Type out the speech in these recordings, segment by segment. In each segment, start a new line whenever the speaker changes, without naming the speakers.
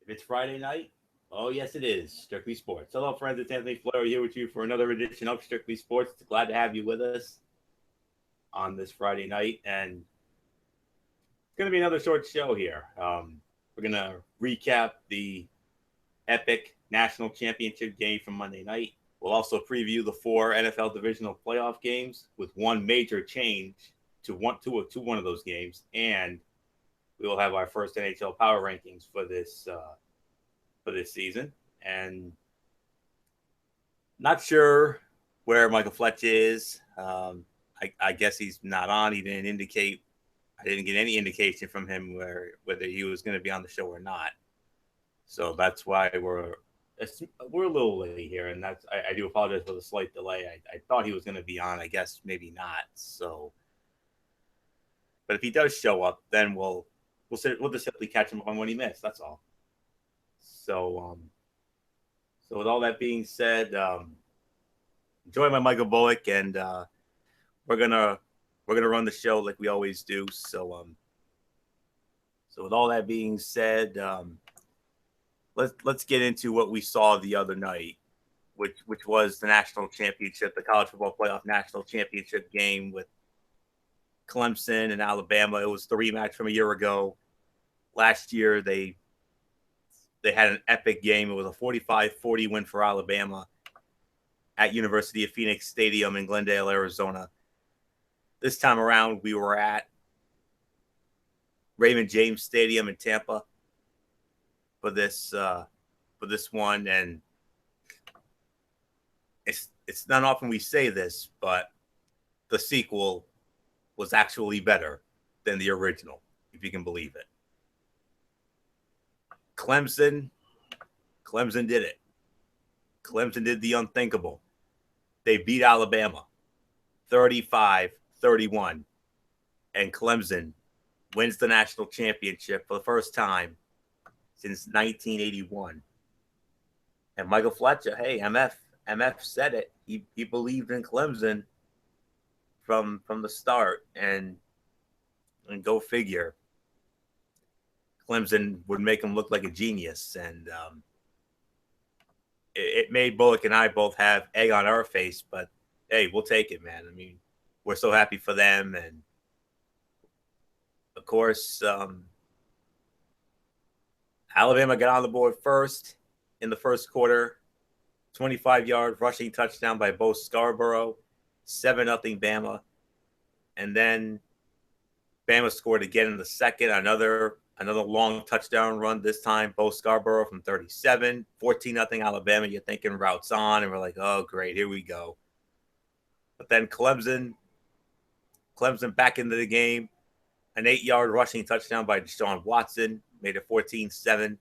If it's Friday night, oh yes it is. Strictly Sports. Hello friends, it's Anthony Fleur here with you for another edition of Strictly Sports. Glad to have you with us on this Friday night, and it's going to be another short show here. We're going to recap the epic national championship game from Monday night. We'll also preview the four NFL divisional playoff games with one major change to one of those games, and we will have our first NHL power rankings for this season. And not sure where Michael Fletch is. I guess he's not on. He didn't indicate. I didn't get any indication from him whether he was going to be on the show or not. So that's why we're a little late here, and I do apologize for the slight delay. I thought he was going to be on. I guess maybe not. So, but if he does show up, then we'll just simply catch him on when he missed. That's all. So so with all that being said, joined by Michael Bullock, and we're gonna we're gonna run the show like we always do. So with all that being said, let's get into what we saw the other night, which was the national championship, the college football playoff national championship game with Clemson and Alabama. It was the rematch from a year ago. Last year they had an epic game. It was a 45-40 win for Alabama at University of Phoenix Stadium in Glendale, Arizona. This time around, we were at Raymond James Stadium in Tampa for this one, and it's not often we say this, but the sequel was actually better than the original, if you can believe it. Clemson did it. Clemson did the unthinkable. They beat Alabama 35-31, and Clemson wins the national championship for the first time since 1981. And Michael Fletcher, hey, MF said it. He believed in Clemson from the start, and go figure, Clemson would make him look like a genius, and it made Bullock and I both have egg on our face, but hey, we'll take it, man. I mean, we're so happy for them, and of course, Alabama got on the board first in the first quarter. 25-yard rushing touchdown by Bo Scarborough, 7-0 Bama. And then Bama scored again in the second, another long touchdown run, this time Bo Scarborough from 37, 14-0 Alabama. You're thinking routes on, and we're like, oh, great, here we go. But then Clemson back into the game, an 8-yard rushing touchdown by Deshaun Watson, made it 14-7,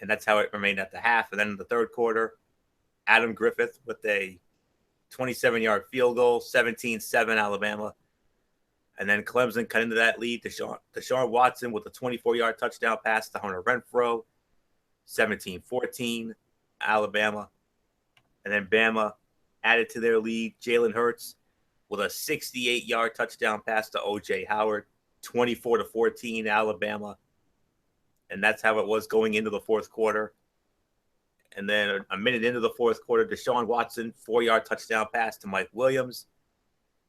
and that's how it remained at the half. And then in the third quarter, Adam Griffith with a 27-yard field goal, 17-7 Alabama. And then Clemson cut into that lead. Deshaun Watson with a 24-yard touchdown pass to Hunter Renfrow, 17-14 Alabama. And then Bama added to their lead. Jalen Hurts with a 68-yard touchdown pass to O.J. Howard, 24-14 Alabama. And that's how it was going into the fourth quarter. And then a minute into the fourth quarter, Deshaun Watson, 4-yard touchdown pass to Mike Williams,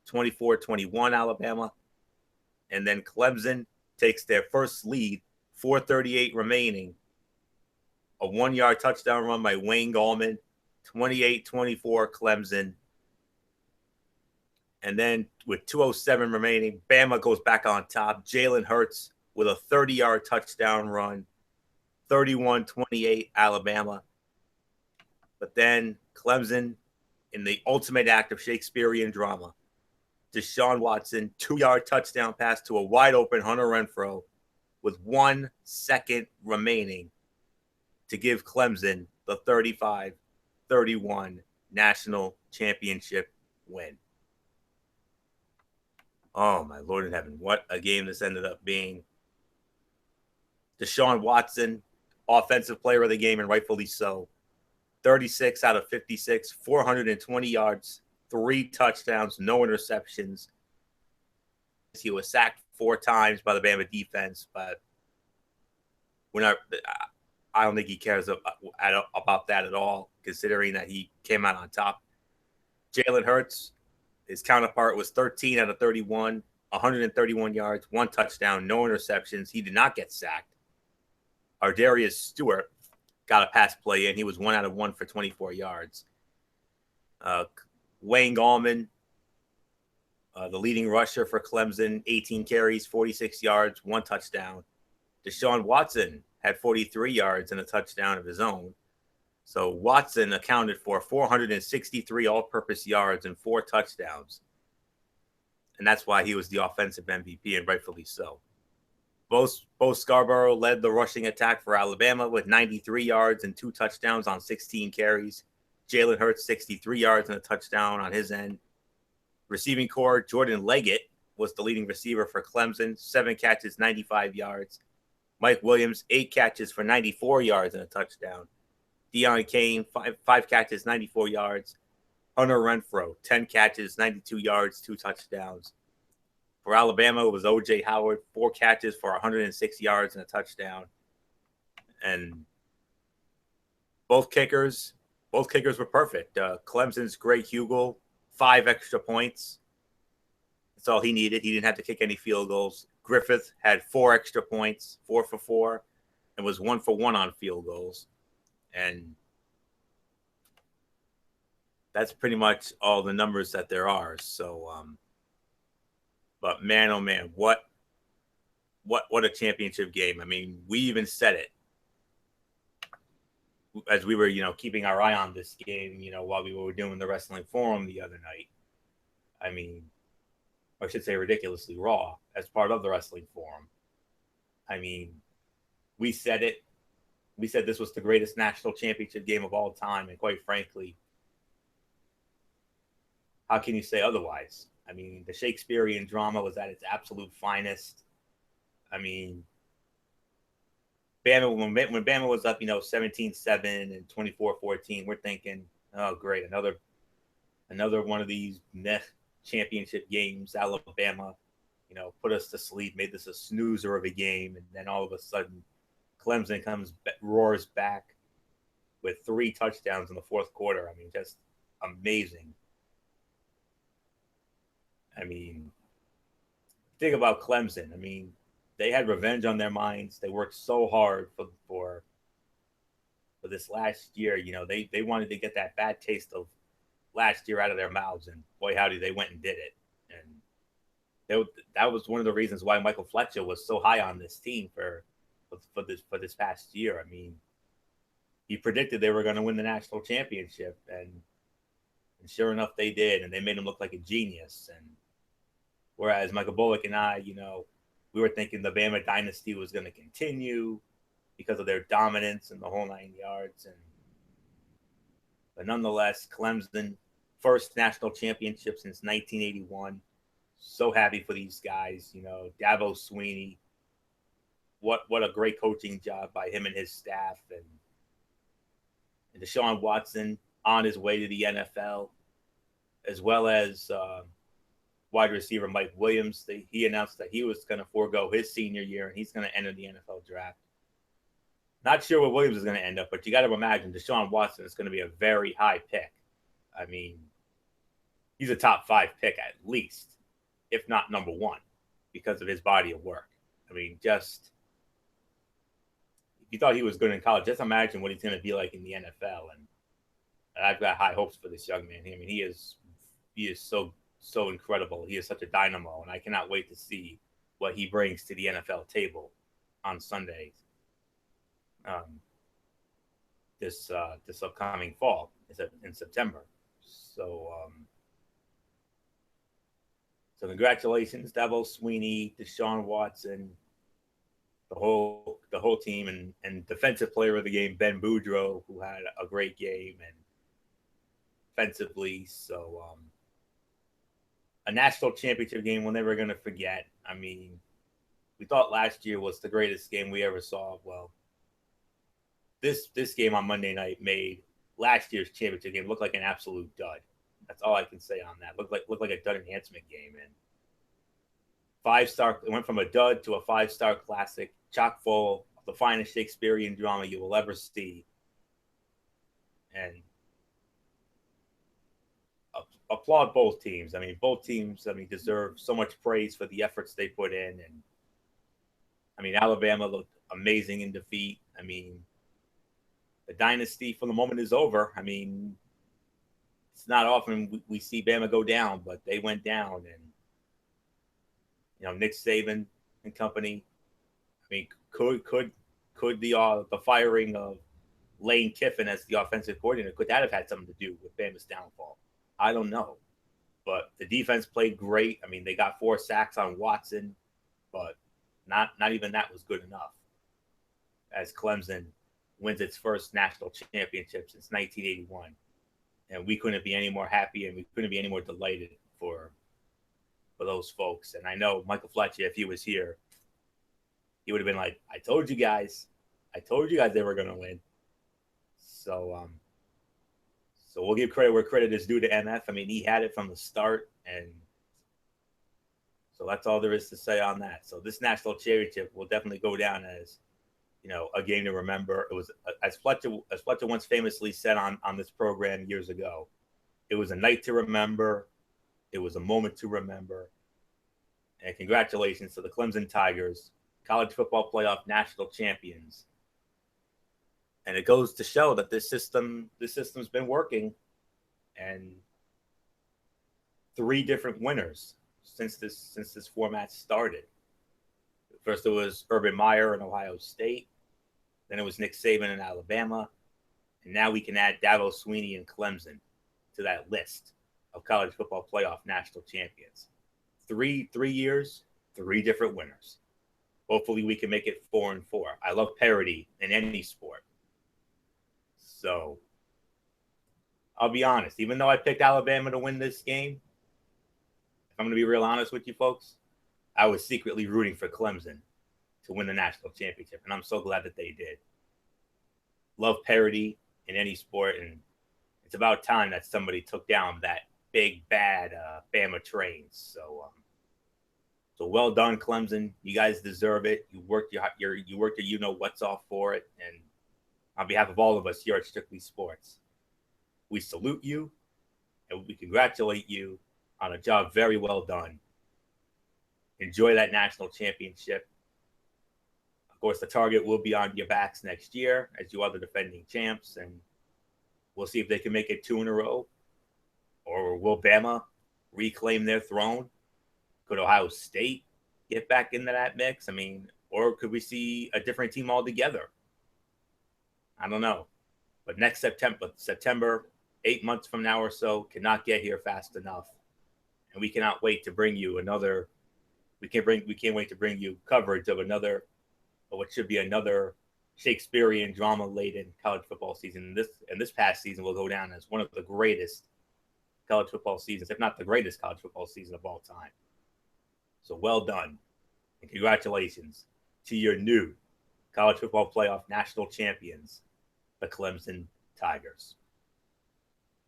24-21 Alabama. And then Clemson takes their first lead, 4:38 remaining. A 1-yard touchdown run by Wayne Gallman, 28-24 Clemson. And then with 2:07 remaining, Bama goes back on top. Jalen Hurts with a 30-yard touchdown run, 31-28 Alabama. But then Clemson, in the ultimate act of Shakespearean drama, Deshaun Watson, 2-yard touchdown pass to a wide-open Hunter Renfrow with 1 second remaining to give Clemson the 35-31 national championship win. Oh, my Lord in heaven. What a game this ended up being. Deshaun Watson, offensive player of the game, and rightfully so. 36 out of 56, 420 yards, 3 touchdowns, no interceptions. He was sacked 4 times by the Bama defense, but we're not. I don't think he cares about that at all, considering that he came out on top. Jalen Hurts, his counterpart, was 13 out of 31, 131 yards, 1 touchdown, no interceptions. He did not get sacked. Ardarius Stewart got a pass play in. He was 1 out of 1 for 24 yards. Wayne Gallman, the leading rusher for Clemson, 18 carries, 46 yards, 1 touchdown. Deshaun Watson had 43 yards and a touchdown of his own. So Watson accounted for 463 all-purpose yards and 4 touchdowns. And that's why he was the offensive MVP, and rightfully so. Bo Scarborough led the rushing attack for Alabama with 93 yards and 2 touchdowns on 16 carries. Jalen Hurts, 63 yards and a touchdown on his end. Receiving corps, Jordan Leggett was the leading receiver for Clemson, 7 catches, 95 yards. Mike Williams, 8 catches for 94 yards and a touchdown. Deion Kane, 5 catches, 94 yards. Hunter Renfrow, 10 catches, 92 yards, 2 touchdowns. For Alabama, it was O.J. Howard, 4 catches for 106 yards and a touchdown. And both kickers were perfect. Clemson's Greg Hugel, 5 extra points. That's all he needed. He didn't have to kick any field goals. Griffith had 4 extra points, 4 for 4, and was 1 for 1 on field goals. And that's pretty much all the numbers that there are. So, but man, oh man, what a championship game. I mean, we even said it as we were, keeping our eye on this game, while we were doing the Wrestling Forum the other night. I mean, or I should say Ridiculously Raw as part of the Wrestling Forum. I mean, we said it. We said this was the greatest national championship game of all time. And quite frankly, how can you say otherwise? I mean, the Shakespearean drama was at its absolute finest. I mean, Bama, when Bama was up, 17-7 and 24-14, we're thinking, oh, great, another one of these championship games. Alabama, put us to sleep, made this a snoozer of a game, and then all of a sudden, Clemson roars back with 3 touchdowns in the fourth quarter. I mean, just amazing. I mean, think about Clemson. I mean, they had revenge on their minds. They worked so hard for this last year. They wanted to get that bad taste of last year out of their mouths, and boy, howdy, they went and did it. And that was one of the reasons why Michael Fletcher was so high on this team for this past year. I mean, he predicted they were going to win the national championship, and sure enough, they did, and they made him look like a genius. And whereas Michael Bullock and I, we were thinking the Bama dynasty was going to continue because of their dominance and the whole 9 yards. But nonetheless, Clemson, first national championship since 1981. So happy for these guys. Dabo Swinney, what a great coaching job by him and his staff. And Deshaun Watson on his way to the NFL, as well as wide receiver Mike Williams. He announced that he was going to forego his senior year and he's going to enter the NFL draft. Not sure where Williams is going to end up, but you got to imagine Deshaun Watson is going to be a very high pick. I mean, he's a top 5 pick at least, if not number 1, because of his body of work. I mean, just if you thought he was good in college, just imagine what he's going to be like in the NFL. And I've got high hopes for this young man. I mean, he is so incredible. He is such a dynamo, and I cannot wait to see what he brings to the NFL table on Sundays. This upcoming fall in September. So congratulations, Dabo Swinney, Deshaun Watson, the whole team, and defensive player of the game, Ben Boudreaux, who had a great game and offensively. So a national championship game we're never going to forget. I mean, we thought last year was the greatest game we ever saw. Well, this game on Monday night made last year's championship game look like an absolute dud. That's all I can say on that. Looked like a dud enhancement game. And 5-star, it went from a dud to a 5-star classic, chock full of the finest Shakespearean drama you will ever see. And applaud both teams. I mean, both teams, deserve so much praise for the efforts they put in. And I mean, Alabama looked amazing in defeat. I mean, the dynasty for the moment is over. I mean, it's not often we see Bama go down, but they went down. And Nick Saban and company. I mean, could the firing of Lane Kiffin as the offensive coordinator, could that have had something to do with Bama's downfall? I don't know. But the defense played great. I mean, they got 4 sacks on Watson, but not even that was good enough. As Clemson wins its first national championship since 1981. And we couldn't be any more happy, and we couldn't be any more delighted for those folks. And I know Michael Fletcher, if he was here, he would have been like, I told you guys they were going to win. So we'll give credit where credit is due to MF. I mean, he had it from the start, and so that's all there is to say on that. So this national championship will definitely go down as, a game to remember. It was, as Fletcher once famously said on this program years ago, it was a night to remember. It was a moment to remember. And congratulations to the Clemson Tigers, college football playoff national champions. And it goes to show that this system's been working, and 3 different winners since this format started. First it was Urban Meyer in Ohio State, then it was Nick Saban in Alabama, and now we can add Dabo Swinney and Clemson to that list of college football playoff national champions. 3 years, 3 different winners. Hopefully we can make it 4-4. I love parity in any sport. So I'll be honest, even though I picked Alabama to win this game, if I'm going to be real honest with you folks, I was secretly rooting for Clemson to win the national championship, and I'm so glad that they did. Love parity in any sport, and it's about time that somebody took down that big, bad Bama train. So well done, Clemson. You guys deserve it. You worked your what's off for it, and on behalf of all of us here at Strictly Sports, we salute you and we congratulate you on a job very well done. Enjoy that national championship. Of course, the target will be on your backs next year as you are the defending champs, and we'll see if they can make it 2 in a row, or will Bama reclaim their throne? Could Ohio State get back into that mix? I mean, or could we see a different team altogether? I don't know. But next September, 8 months from now or so, cannot get here fast enough. And we cannot wait to bring you we can't wait to bring you coverage of what should be another Shakespearean drama-laden college football season. This past season will go down as one of the greatest college football seasons, if not the greatest college football season of all time. So well done. And congratulations to your new college football playoff national champions, the Clemson Tigers.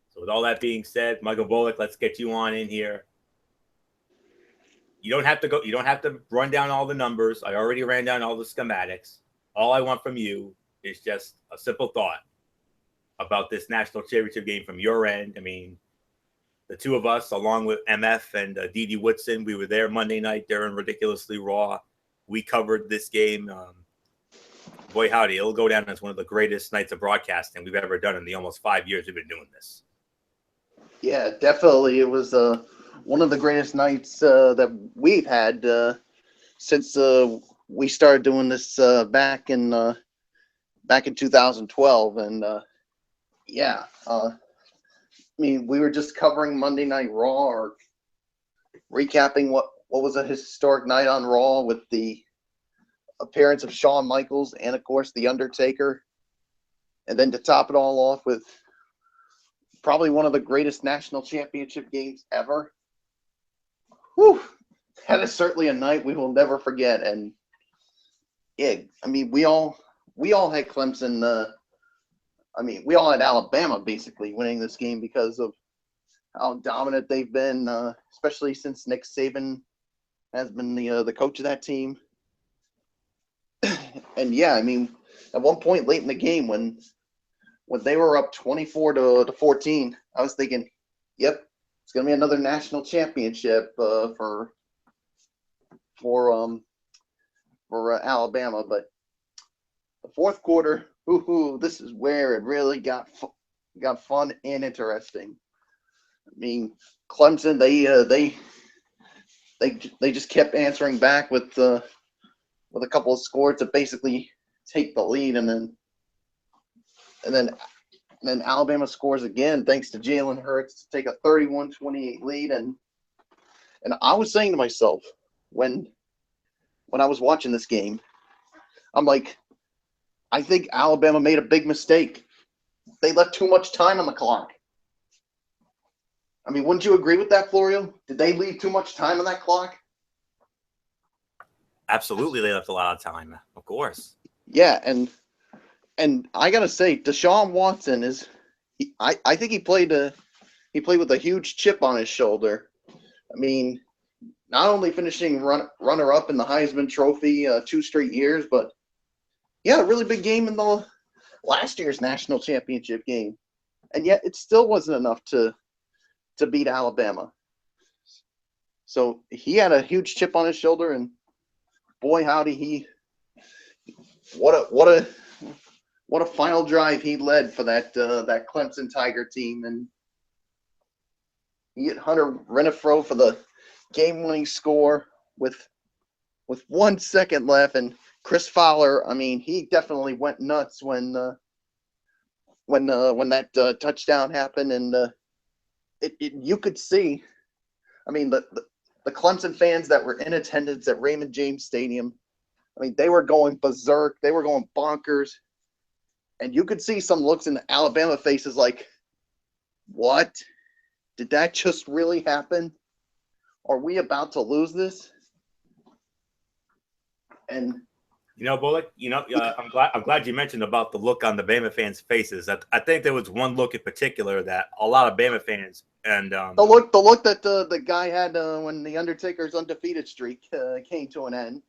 So with all that being said, Michael Bullock, let's get you on in here. You don't have to run down all the numbers. I already ran down all the schematics. All I want from you is just a simple thought about this national championship game from your end. I mean, the 2 of us, along with MF and D.D. Woodson, we were there Monday night during Ridiculously Raw. We covered this game. Boy, howdy, it'll go down as one of the greatest nights of broadcasting we've ever done in the almost 5 years we've been doing this.
Yeah, definitely. It was one of the greatest nights that we've had since we started doing this back in 2012. And I mean, we were just covering Monday Night Raw, or recapping what was a historic night on Raw with the appearance of Shawn Michaels and, of course, The Undertaker. And then to top it all off with probably one of the greatest national championship games ever. Whew, that is certainly a night we will never forget. And yeah, I mean, we all had Clemson. We all had Alabama basically winning this game because of how dominant they've been, especially since Nick Saban has been the coach of that team. And yeah, I mean, at one point late in the game when they were up 24 to 14, I was thinking, yep, it's gonna be another national championship for Alabama. But the fourth quarter, this is where it really got fun and interesting. I mean, Clemson, they just kept answering back with a couple of scores to basically take the lead, and then Alabama scores again thanks to Jalen Hurts to take a 31-28 lead. And I was saying to myself when I was watching this game, I'm like, I think Alabama made a big mistake. They left too much time on the clock. I mean, wouldn't you agree with that, Florio? Did they leave too much time on that clock?
Absolutely, they left a lot of time, of course.
Yeah, and I gotta say, Deshaun Watson I think he played with a huge chip on his shoulder. I mean, not only finishing runner up in the Heisman Trophy 2 straight years, but he had a really big game in the last year's national championship game, and yet it still wasn't enough to beat Alabama. So he had a huge chip on his shoulder, and boy, howdy, what a final drive he led for that Clemson Tiger team. And he hit Hunter Renfrow for the game-winning score with 1 second left, and Chris Fowler, I mean, he definitely went nuts when that touchdown happened. And you could see, I mean, the Clemson fans that were in attendance at Raymond James Stadium, I mean, they were going berserk. They were going bonkers. And you could see some looks in the Alabama faces like, what? Did that just really happen? Are we about to lose this? And
Bullock, I'm glad you mentioned about the look on the Bama fans' faces. I think there was one look in particular that a lot of Bama fans and
the look that the guy had when the Undertaker's undefeated streak came to an end.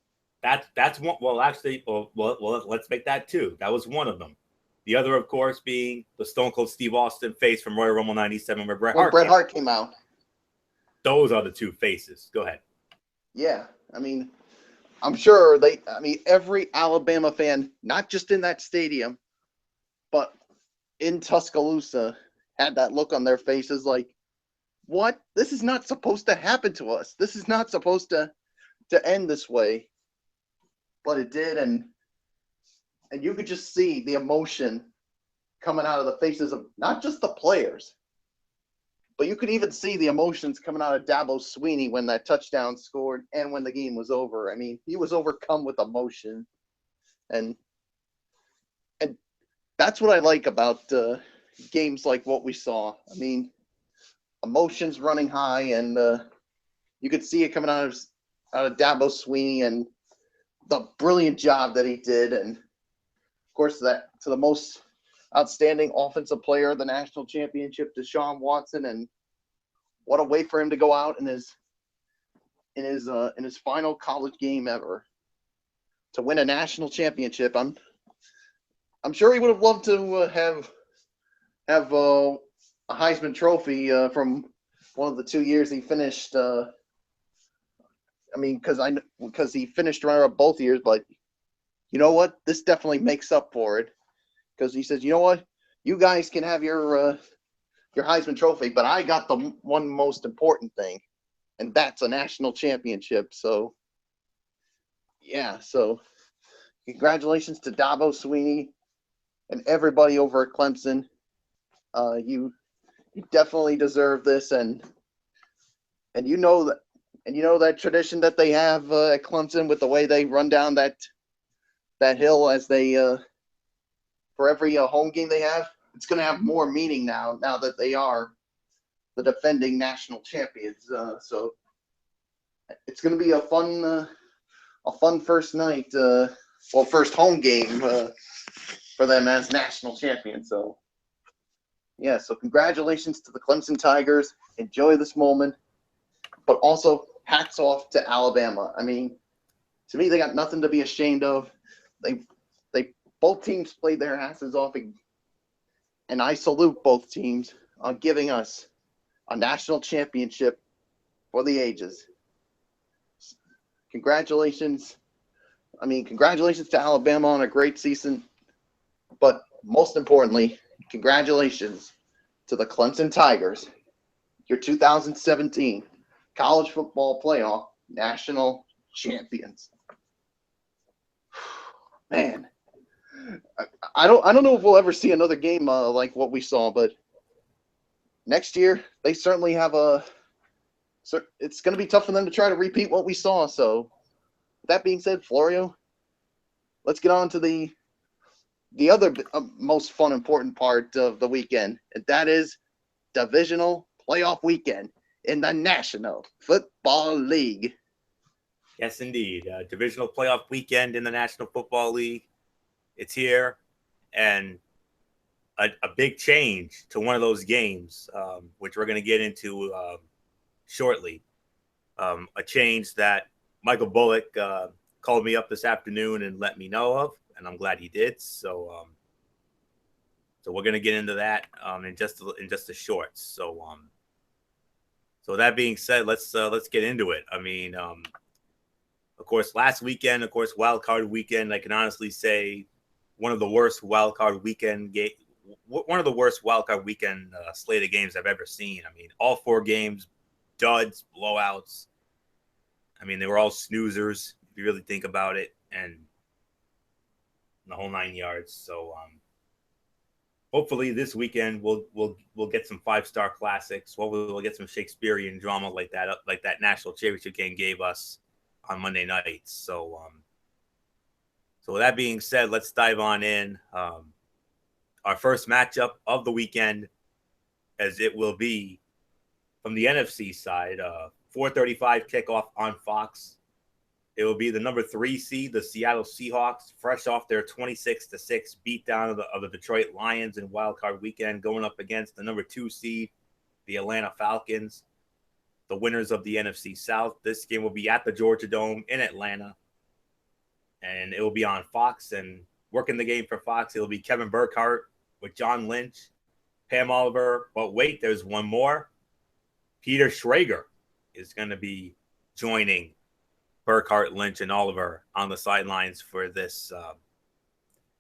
That's one. Well, actually, let's make that 2. That was one of them. The other, of course, being the Stone Cold Steve Austin face from Royal Rumble '97 where Bret Hart
came out.
Those are the 2 faces. Go ahead.
Yeah, I mean, I'm sure every Alabama fan, not just in that stadium, but in Tuscaloosa, had that look on their faces like, what? This is not supposed to happen to us. This is not supposed to end this way. But it did, and you could just see the emotion coming out of the faces of not just the players, but you could even see the emotions coming out of Dabo Swinney when that touchdown scored and when the game was over. I mean, he was overcome with emotion. And that's what I like about games like what we saw. I mean, emotions running high, and you could see it coming out of Dabo Swinney and the brilliant job that he did. And, of course, that to the most outstanding offensive player of the national championship, Deshaun Watson, and what a way for him to go out in his final college game ever to win a national championship. I'm sure he would have loved to have a Heisman Trophy from one of the 2 years he finished. Because he finished runner-up both years, but you know what? This definitely makes up for it, because he says, you know what? You guys can have your Heisman Trophy, but I got the one most important thing, and that's a national championship. So, yeah. So, congratulations to Dabo Swinney and everybody over at Clemson. You definitely deserve this, and you know that tradition that they have at Clemson with the way they run down that hill as they for every home game they have. It's going to have more meaning now that they are the defending national champions. So it's going to be a fun first night, first home game for them as national champions. So yeah, so congratulations to the Clemson Tigers. Enjoy this moment, but also hats off to Alabama. I mean, to me, they got nothing to be ashamed of. They both teams played their asses off, and I salute both teams on giving us a national championship for the ages. Congratulations. Congratulations to Alabama on a great season, but most importantly, congratulations to the Clemson Tigers, your 2017 college football playoff national champions. Man, I don't know if we'll ever see another game like what we saw, but next year they certainly have it's going to be tough for them to try to repeat what we saw. So, that being said, Florio, let's get on to the other most fun, important part of the weekend, and that is divisional playoff weekend in the National Football League.
Yes, indeed. Divisional playoff weekend in the National Football League. It's here, and a big change to one of those games, which we're going to get into shortly. A change that Michael Bullock called me up this afternoon and let me know of, and I'm glad he did. So we're going to get into that in just a short. So that being said, let's get into it. Of course, last weekend, wild card weekend, I can honestly say one of the worst wild card weekend slate of games I've ever seen. All 4 games, duds, blowouts. They were all snoozers if you really think about it, and the whole 9 yards. So hopefully this weekend we'll get some 5-star classics. We'll get some Shakespearean drama like that national championship game gave us on Monday nights. So with that being said, let's dive on in. Our first matchup of the weekend, as it will be from the NFC side, 4:35 kickoff on Fox. It will be the number 3 seed, the Seattle Seahawks, fresh off their 26-6 beatdown of the Detroit Lions in Wild Card Weekend, going up against the number 2 seed, the Atlanta Falcons, the winners of the NFC South. This game will be at the Georgia Dome in Atlanta, and it will be on Fox. And working the game for Fox, it will be Kevin Burkhardt with John Lynch, Pam Oliver. But wait, there's one more. Peter Schrager is going to be joining Burkhardt, Lynch, and Oliver on the sidelines for this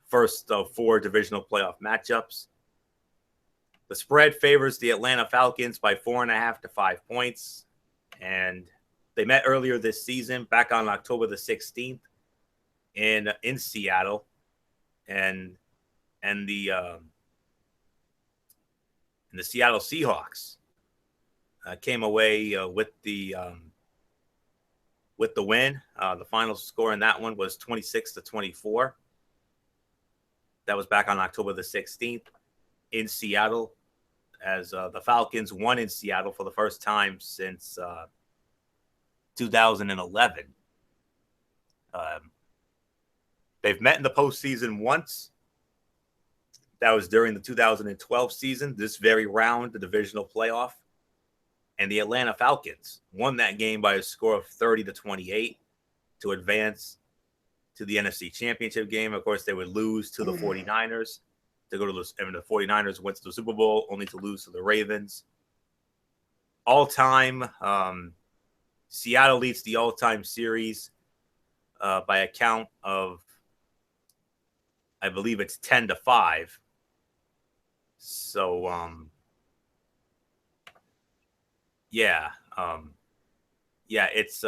first of 4 divisional playoff matchups. The spread favors the Atlanta Falcons by 4.5 to 5 points. And they met earlier this season, back on October the 16th in Seattle. And the Seattle Seahawks came away with the win. The final score in that one was 26-24. That was back on October the 16th in Seattle, as the Falcons won in Seattle for the first time since 2011. They've met in the postseason once. That was during the 2012 season, this very round, the divisional playoff. And the Atlanta Falcons won that game by a score of 30-28 to advance to the NFC Championship game. Of course, they would lose to the 49ers to go to the 49ers went to the Super Bowl, only to lose to the Ravens. All-time, Seattle leads the all-time series by a count of, I believe it's 10-5. So, it's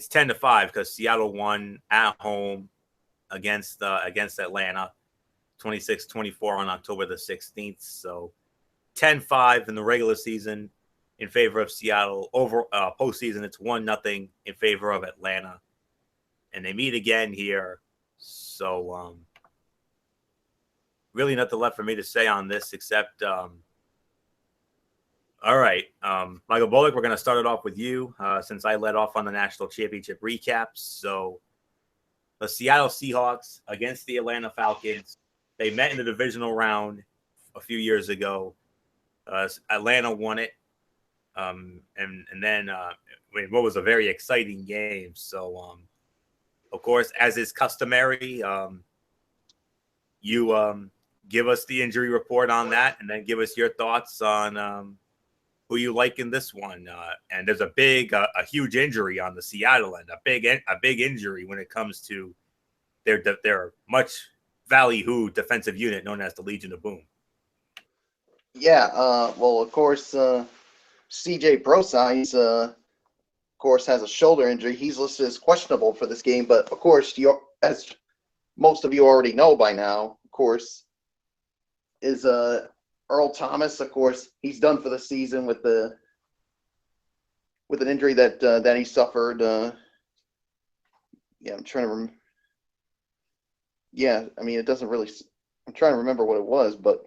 10-5 because Seattle won at home against Atlanta, 26-24 on October the 16th. So 10-5 in the regular season in favor of Seattle. Over postseason, it's 1-0 in favor of Atlanta, and they meet again here. So really nothing left for me to say on this except. All right, Michael Bullock, we're going to start it off with you since I led off on the national championship recaps. So the Seattle Seahawks against the Atlanta Falcons, they met in the divisional round a few years ago. Atlanta won it, and then what was a very exciting game. So of course, as is customary, you give us the injury report on that, and then give us your thoughts on who you like in this one. And there's a huge injury on the Seattle end, a big injury when it comes to their much value defensive unit known as the Legion of Boom.
Yeah, well, of course, CJ Prosise, of course, has a shoulder injury. He's listed as questionable for this game, but of course, as most of you already know by now, of course, is Earl Thomas. Of course, he's done for the season with an injury that he suffered. Yeah, I'm trying to remember. Yeah, I mean, it doesn't really. I'm trying to remember what it was, but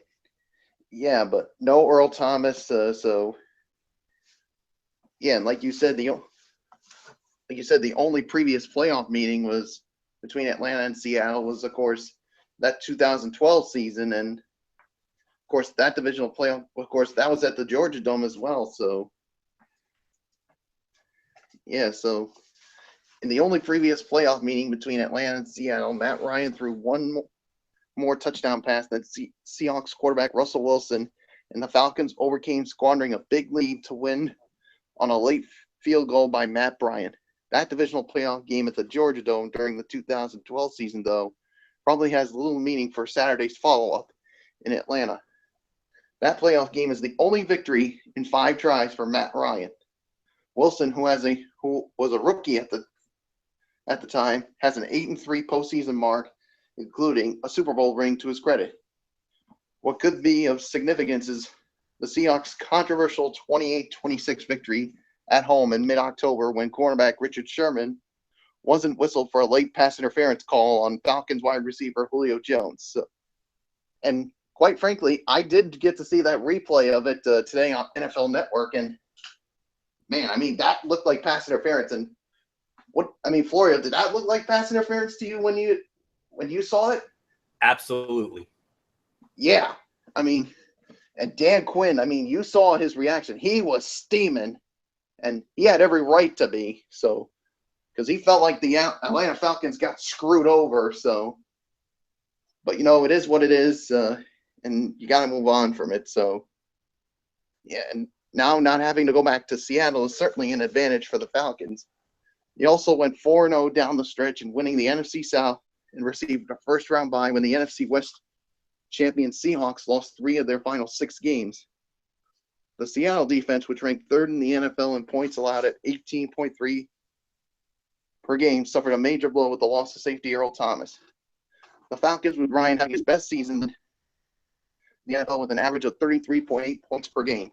yeah, but no Earl Thomas. So yeah, and like you said, the only previous playoff meeting was between Atlanta and Seattle was, of course, that 2012 season, and of course that divisional playoff, of course, that was at the Georgia Dome as well. So yeah, so in the only previous playoff meeting between Atlanta and Seattle, Matt Ryan threw one more touchdown pass than Seahawks quarterback Russell Wilson, and the Falcons overcame squandering a big lead to win on a late field goal by Matt Bryant. That divisional playoff game at the Georgia Dome during the 2012 season, though, probably has little meaning for Saturday's follow-up in Atlanta. That playoff game is the only victory in 5 tries for Matt Ryan. Wilson, who was a rookie at the time, has an 8-3 postseason mark, including a Super Bowl ring to his credit. What could be of significance is the Seahawks' controversial 28-26 victory at home in mid-October when cornerback Richard Sherman wasn't whistled for a late pass interference call on Falcons wide receiver Julio Jones. And quite frankly, I did get to see that replay of it today on NFL Network, and man, I mean, that looked like pass interference. And Florio, did that look like pass interference to you when you saw it?
Absolutely.
Yeah, I mean, and Dan Quinn, I mean, you saw his reaction. He was steaming, and he had every right to be. So, because he felt like the Atlanta Falcons got screwed over. So, but it is what it is, and you got to move on from it. So, yeah, and now not having to go back to Seattle is certainly an advantage for the Falcons. He also went 4-0 down the stretch and winning the NFC South and received a first-round bye when the NFC West champion Seahawks lost 3 of their final 6 games. The Seattle defense, which ranked 3rd in the NFL in points allowed at 18.3 per game, suffered a major blow with the loss of safety Earl Thomas. The Falcons, with Ryan having his best season in the NFL with an average of 33.8 points per game.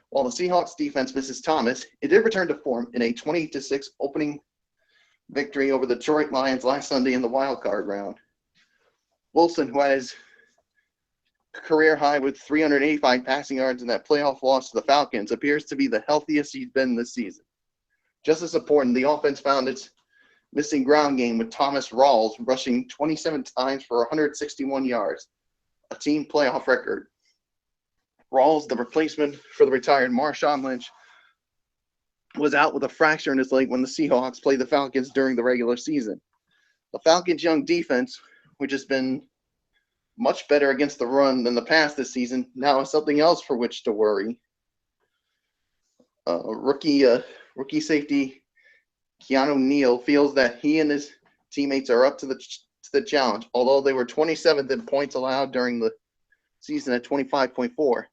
While the Seahawks defense misses Thomas, it did return to form in a 20-6 opening victory over the Detroit Lions last Sunday in the wild card round. Wilson, who had his career high with 385 passing yards in that playoff loss to the Falcons, appears to be the healthiest he's been this season. Just as important, the offense found its missing ground game with Thomas Rawls rushing 27 times for 161 yards, a team playoff record. Rawls, the replacement for the retired Marshawn Lynch, was out with a fracture in his leg when the Seahawks played the Falcons during the regular season. The Falcons' young defense, which has been much better against the run than the past this season, now has something else for which to worry. Rookie safety Keanu Neal feels that he and his teammates are up to the challenge, although they were 27th in points allowed during the season at 25.4.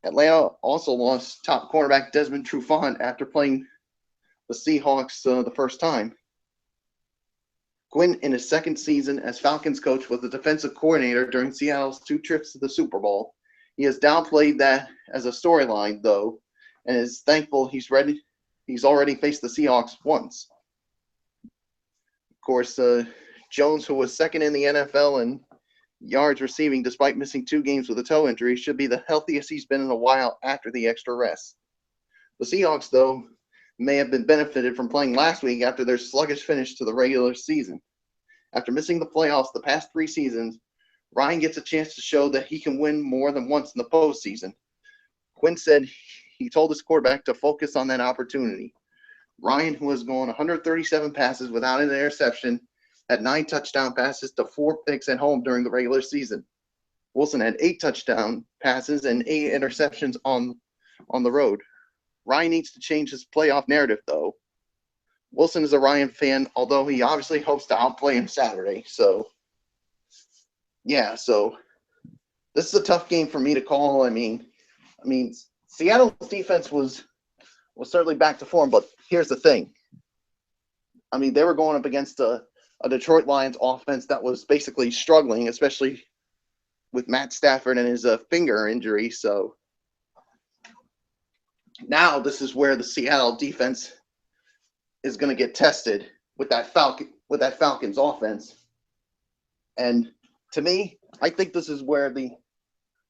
Atlanta also lost top cornerback Desmond Trufant after playing the Seahawks the first time. Quinn, in his second season as Falcons coach, was the defensive coordinator during Seattle's 2 trips to the Super Bowl. He has downplayed that as a storyline, though, and is thankful he's already faced the Seahawks once. Of course, Jones, who was second in the NFL in yards receiving despite missing 2 games with a toe injury, should be the healthiest he's been in a while after the extra rest. The Seahawks, though, may have been benefited from playing last week after their sluggish finish to the regular season. After missing the playoffs the past 3 seasons, Ryan gets a chance to show that he can win more than once in the postseason. Quinn said he told his quarterback to focus on that opportunity. Ryan, who has gone 137 passes without an interception, had 9 touchdown passes to 4 picks at home during the regular season. Wilson had 8 touchdown passes and 8 interceptions on the road. Ryan needs to change his playoff narrative, though. Wilson is a Ryan fan, although he obviously hopes to outplay him Saturday. So, yeah, so this is a tough game for me to call. I mean, Seattle's defense was certainly back to form, but here's the thing. I mean, they were going up against a Detroit Lions offense that was basically struggling, especially with Matt Stafford and his finger injury. So now this is where the Seattle defense is going to get tested with that Falcons offense. And to me, I think this is where the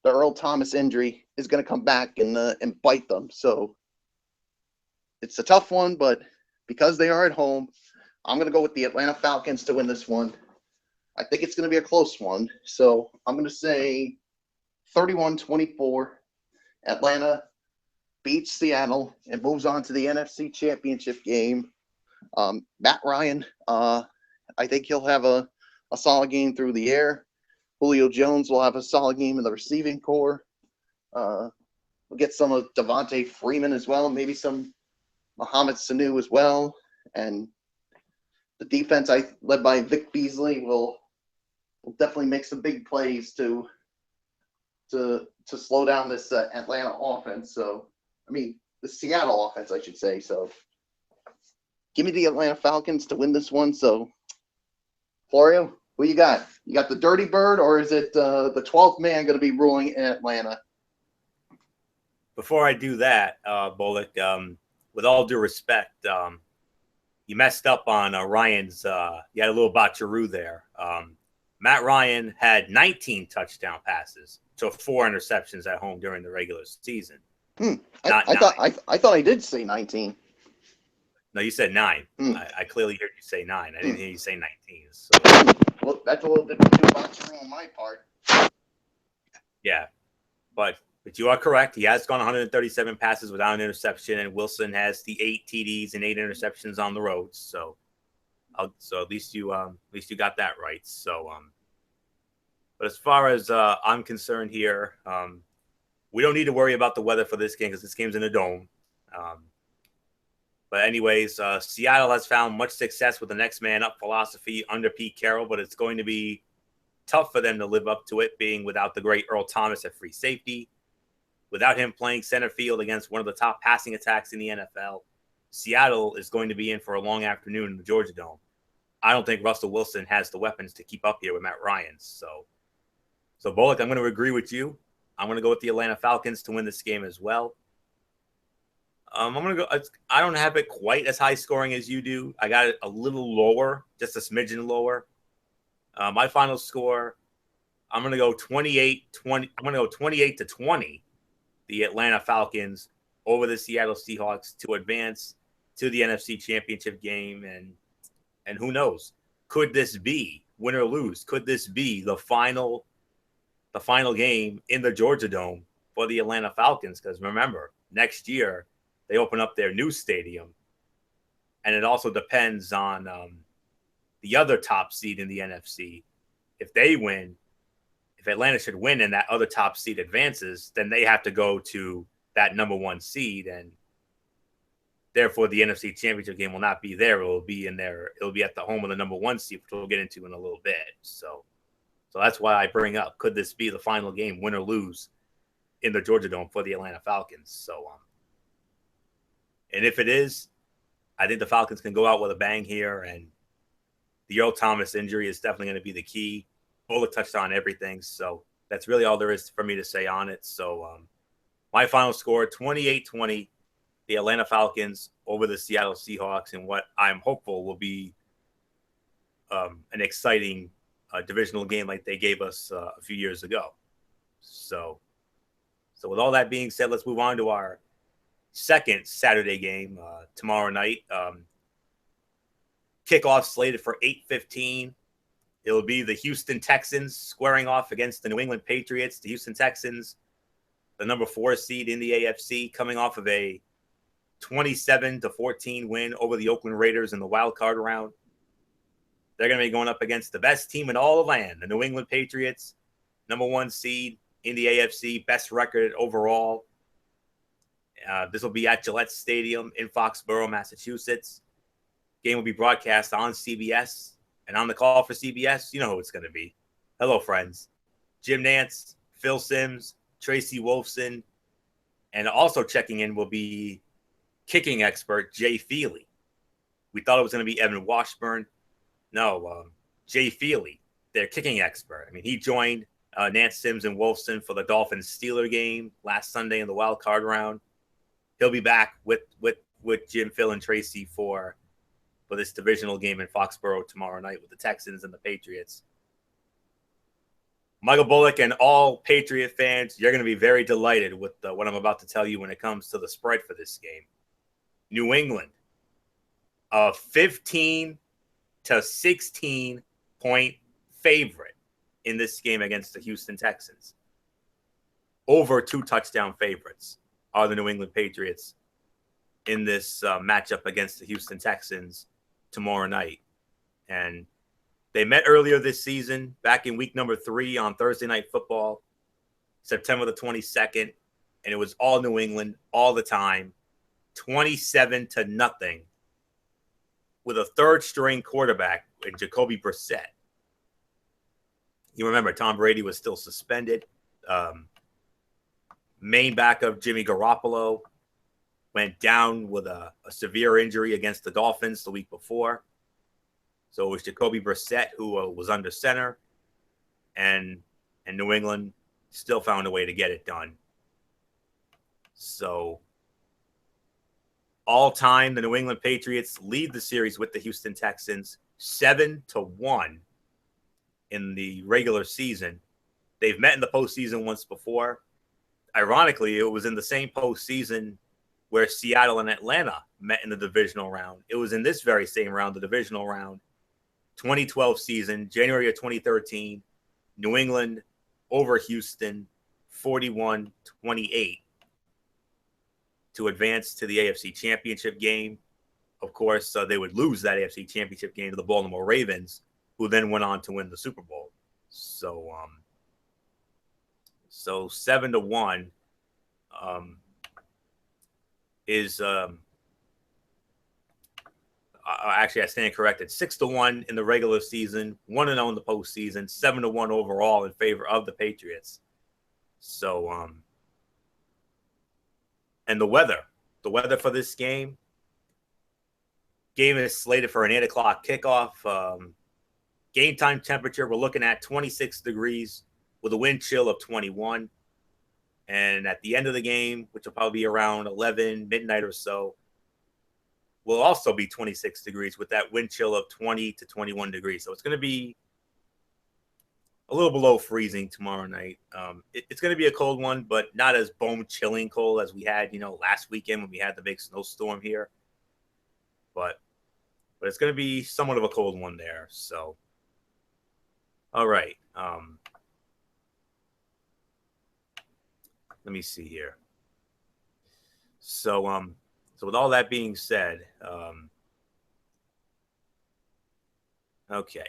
Earl Thomas injury is going to come back and bite them. So it's a tough one, but because they are at home, I'm going to go with the Atlanta Falcons to win this one. I think it's going to be a close one. So I'm going to say 31-24. Atlanta beats Seattle and moves on to the NFC Championship game. Matt Ryan, I think he'll have a solid game through the air. Julio Jones will have a solid game in the receiving core. We'll get some of Devontae Freeman as well, maybe some Mohamed Sanu as well. And the defense, led by Vic Beasley, will definitely make some big plays to slow down this Atlanta offense. So, the Seattle offense, I should say. So, give me the Atlanta Falcons to win this one. So, Florio, who you got? You got the Dirty Bird, or is it the 12th man going to be ruling in Atlanta?
Before I do that, Bullock, with all due respect, you messed up on Ryan's. You had a little botcheroo there. Matt Ryan had 19 touchdown passes to 4 interceptions at home during the regular season.
I thought I did say 19.
No, you said 9. I clearly heard you say 9. I didn't hear you say 19. So.
Well, that's a little bit too much on my part.
Yeah, but you are correct. He has gone 137 passes without an interception, and Wilson has the 8 TDs and 8 interceptions on the road. So at least you got that right. So, but as far as I'm concerned here, we don't need to worry about the weather for this game because this game's in a dome. But anyways, Seattle has found much success with the next man up philosophy under Pete Carroll, but it's going to be tough for them to live up to it, being without the great Earl Thomas at free safety, without him playing center field against one of the top passing attacks in the NFL. Seattle is going to be in for a long afternoon in the Georgia Dome. I don't think Russell Wilson has the weapons to keep up here with Matt Ryan. So Bullock, I'm going to agree with you. I'm going to go with the Atlanta Falcons to win this game as well. I'm going to go. I don't have it quite as high scoring as you do. I got it a little lower, just a smidgen lower. My final score, I'm going to go 28-20. I'm going to go 28-20. The Atlanta Falcons over the Seattle Seahawks to advance to the NFC Championship game, and who knows? Could this be win or lose? Could this be the final game in the Georgia Dome for the Atlanta Falcons? Because remember, next year they open up their new stadium, and it also depends on the other top seed in the NFC. If they win, if Atlanta should win and that other top seed advances, then they have to go to that number 1 seed, and therefore the NFC Championship game will not be there. It'll be at the home of the number 1 seed, which we'll get into in a little bit. So that's why I bring up, could this be the final game, win or lose, in the Georgia Dome for the Atlanta Falcons? So, and if it is, I think the Falcons can go out with a bang here, and the Earl Thomas injury is definitely going to be the key. Bullock touched on everything, so that's really all there is for me to say on it. So my final score, 28-20, the Atlanta Falcons over the Seattle Seahawks, and what I'm hopeful will be an exciting divisional game like they gave us a few years ago. So with all that being said, let's move on to our second Saturday game tomorrow night. Kickoff slated for 8:15. It'll be the Houston Texans squaring off against the New England Patriots. The Houston Texans, the number 4 seed in the AFC, coming off of a 27-14 win over the Oakland Raiders in the wild card round. They're going to be going up against the best team in all the land, the New England Patriots, number 1 seed in the AFC, best record overall. This will be at Gillette Stadium in Foxborough, Massachusetts. Game will be broadcast on CBS. And on the call for CBS, you know who it's going to be. Hello, friends. Jim Nantz, Phil Simms, Tracy Wolfson, and also checking in will be kicking expert Jay Feely. We thought it was going to be Evan Washburn. No, Jay Feely, their kicking expert. I mean, he joined Nantz, Simms, and Wolfson for the Dolphins-Steeler game last Sunday in the wild card round. He'll be back with Jim, Phil, and Tracy for this divisional game in Foxborough tomorrow night with the Texans and the Patriots. Michael Bullock and all Patriot fans, you're going to be very delighted with what I'm about to tell you when it comes to the spread for this game. New England, a 15 to 16 point favorite in this game against the Houston Texans. Over 2 touchdown favorites are the New England Patriots in this matchup against the Houston Texans tomorrow night. And they met earlier this season, back in week number 3 on Thursday Night Football, September the 22nd, and it was all New England all the time, 27-0, with a third-string quarterback in Jacoby Brissett. You remember Tom Brady was still suspended. Main backup Jimmy Garoppolo went down with a severe injury against the Dolphins the week before. So it was Jacoby Brissett who was under center, and New England still found a way to get it done. So all time, the New England Patriots lead the series with the Houston Texans 7-1 in the regular season. They've met in the postseason once before. Ironically, it was in the same postseason where Seattle and Atlanta met in the divisional round. It was in this very same round, the divisional round, 2012 season, January of 2013, New England over Houston, 41-28 to advance to the AFC Championship game. Of course, they would lose that AFC Championship game to the Baltimore Ravens, who then went on to win the Super Bowl. So 7-1 is actually, I stand corrected. 6-1 in the regular season, 1-0 in the postseason, 7-1 overall in favor of the Patriots. So, and the weather for this game is slated for an 8:00 kickoff. Game time temperature, we're looking at 26 degrees with a wind chill of 21. And at the end of the game, which will probably be around 11, midnight or so, will also be 26 degrees with that wind chill of 20 to 21 degrees. So it's going to be a little below freezing tomorrow night. It's going to be a cold one, but not as bone-chilling cold as we had, last weekend when we had the big snowstorm here. But it's going to be somewhat of a cold one there. So, all right. Let me see here. So with all that being said, okay.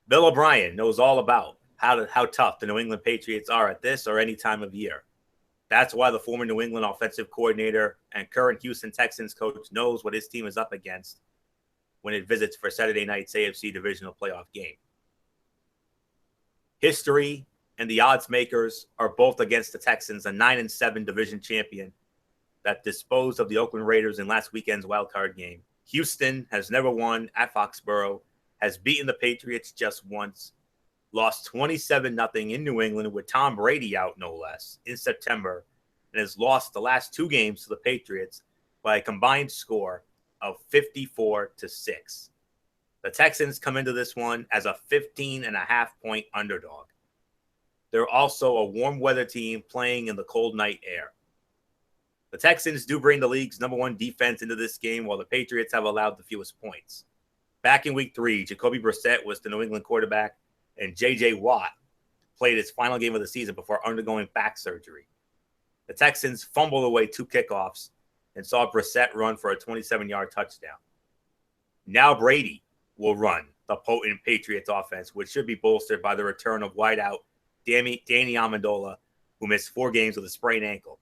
Bill O'Brien knows all about how tough the New England Patriots are at this or any time of year. That's why the former New England offensive coordinator and current Houston Texans coach knows what his team is up against when it visits for Saturday night's AFC divisional playoff game. History and the odds makers are both against the Texans, a 9-7 division champion that disposed of the Oakland Raiders in last weekend's wildcard game. Houston has never won at Foxborough, has beaten the Patriots just once, lost 27-0 in New England with Tom Brady out, no less, in September, and has lost the last 2 games to the Patriots by a combined score of 54-6. The Texans come into this one as a 15.5-point underdog. They're also a warm weather team playing in the cold night air. The Texans do bring the league's number 1 defense into this game, while the Patriots have allowed the fewest points. Back in week 3, Jacoby Brissett was the New England quarterback, and J.J. Watt played its final game of the season before undergoing back surgery. The Texans fumbled away 2 kickoffs and saw Brissett run for a 27-yard touchdown. Now Brady will run the potent Patriots offense, which should be bolstered by the return of wideout Danny Amendola, who missed 4 games with a sprained ankle.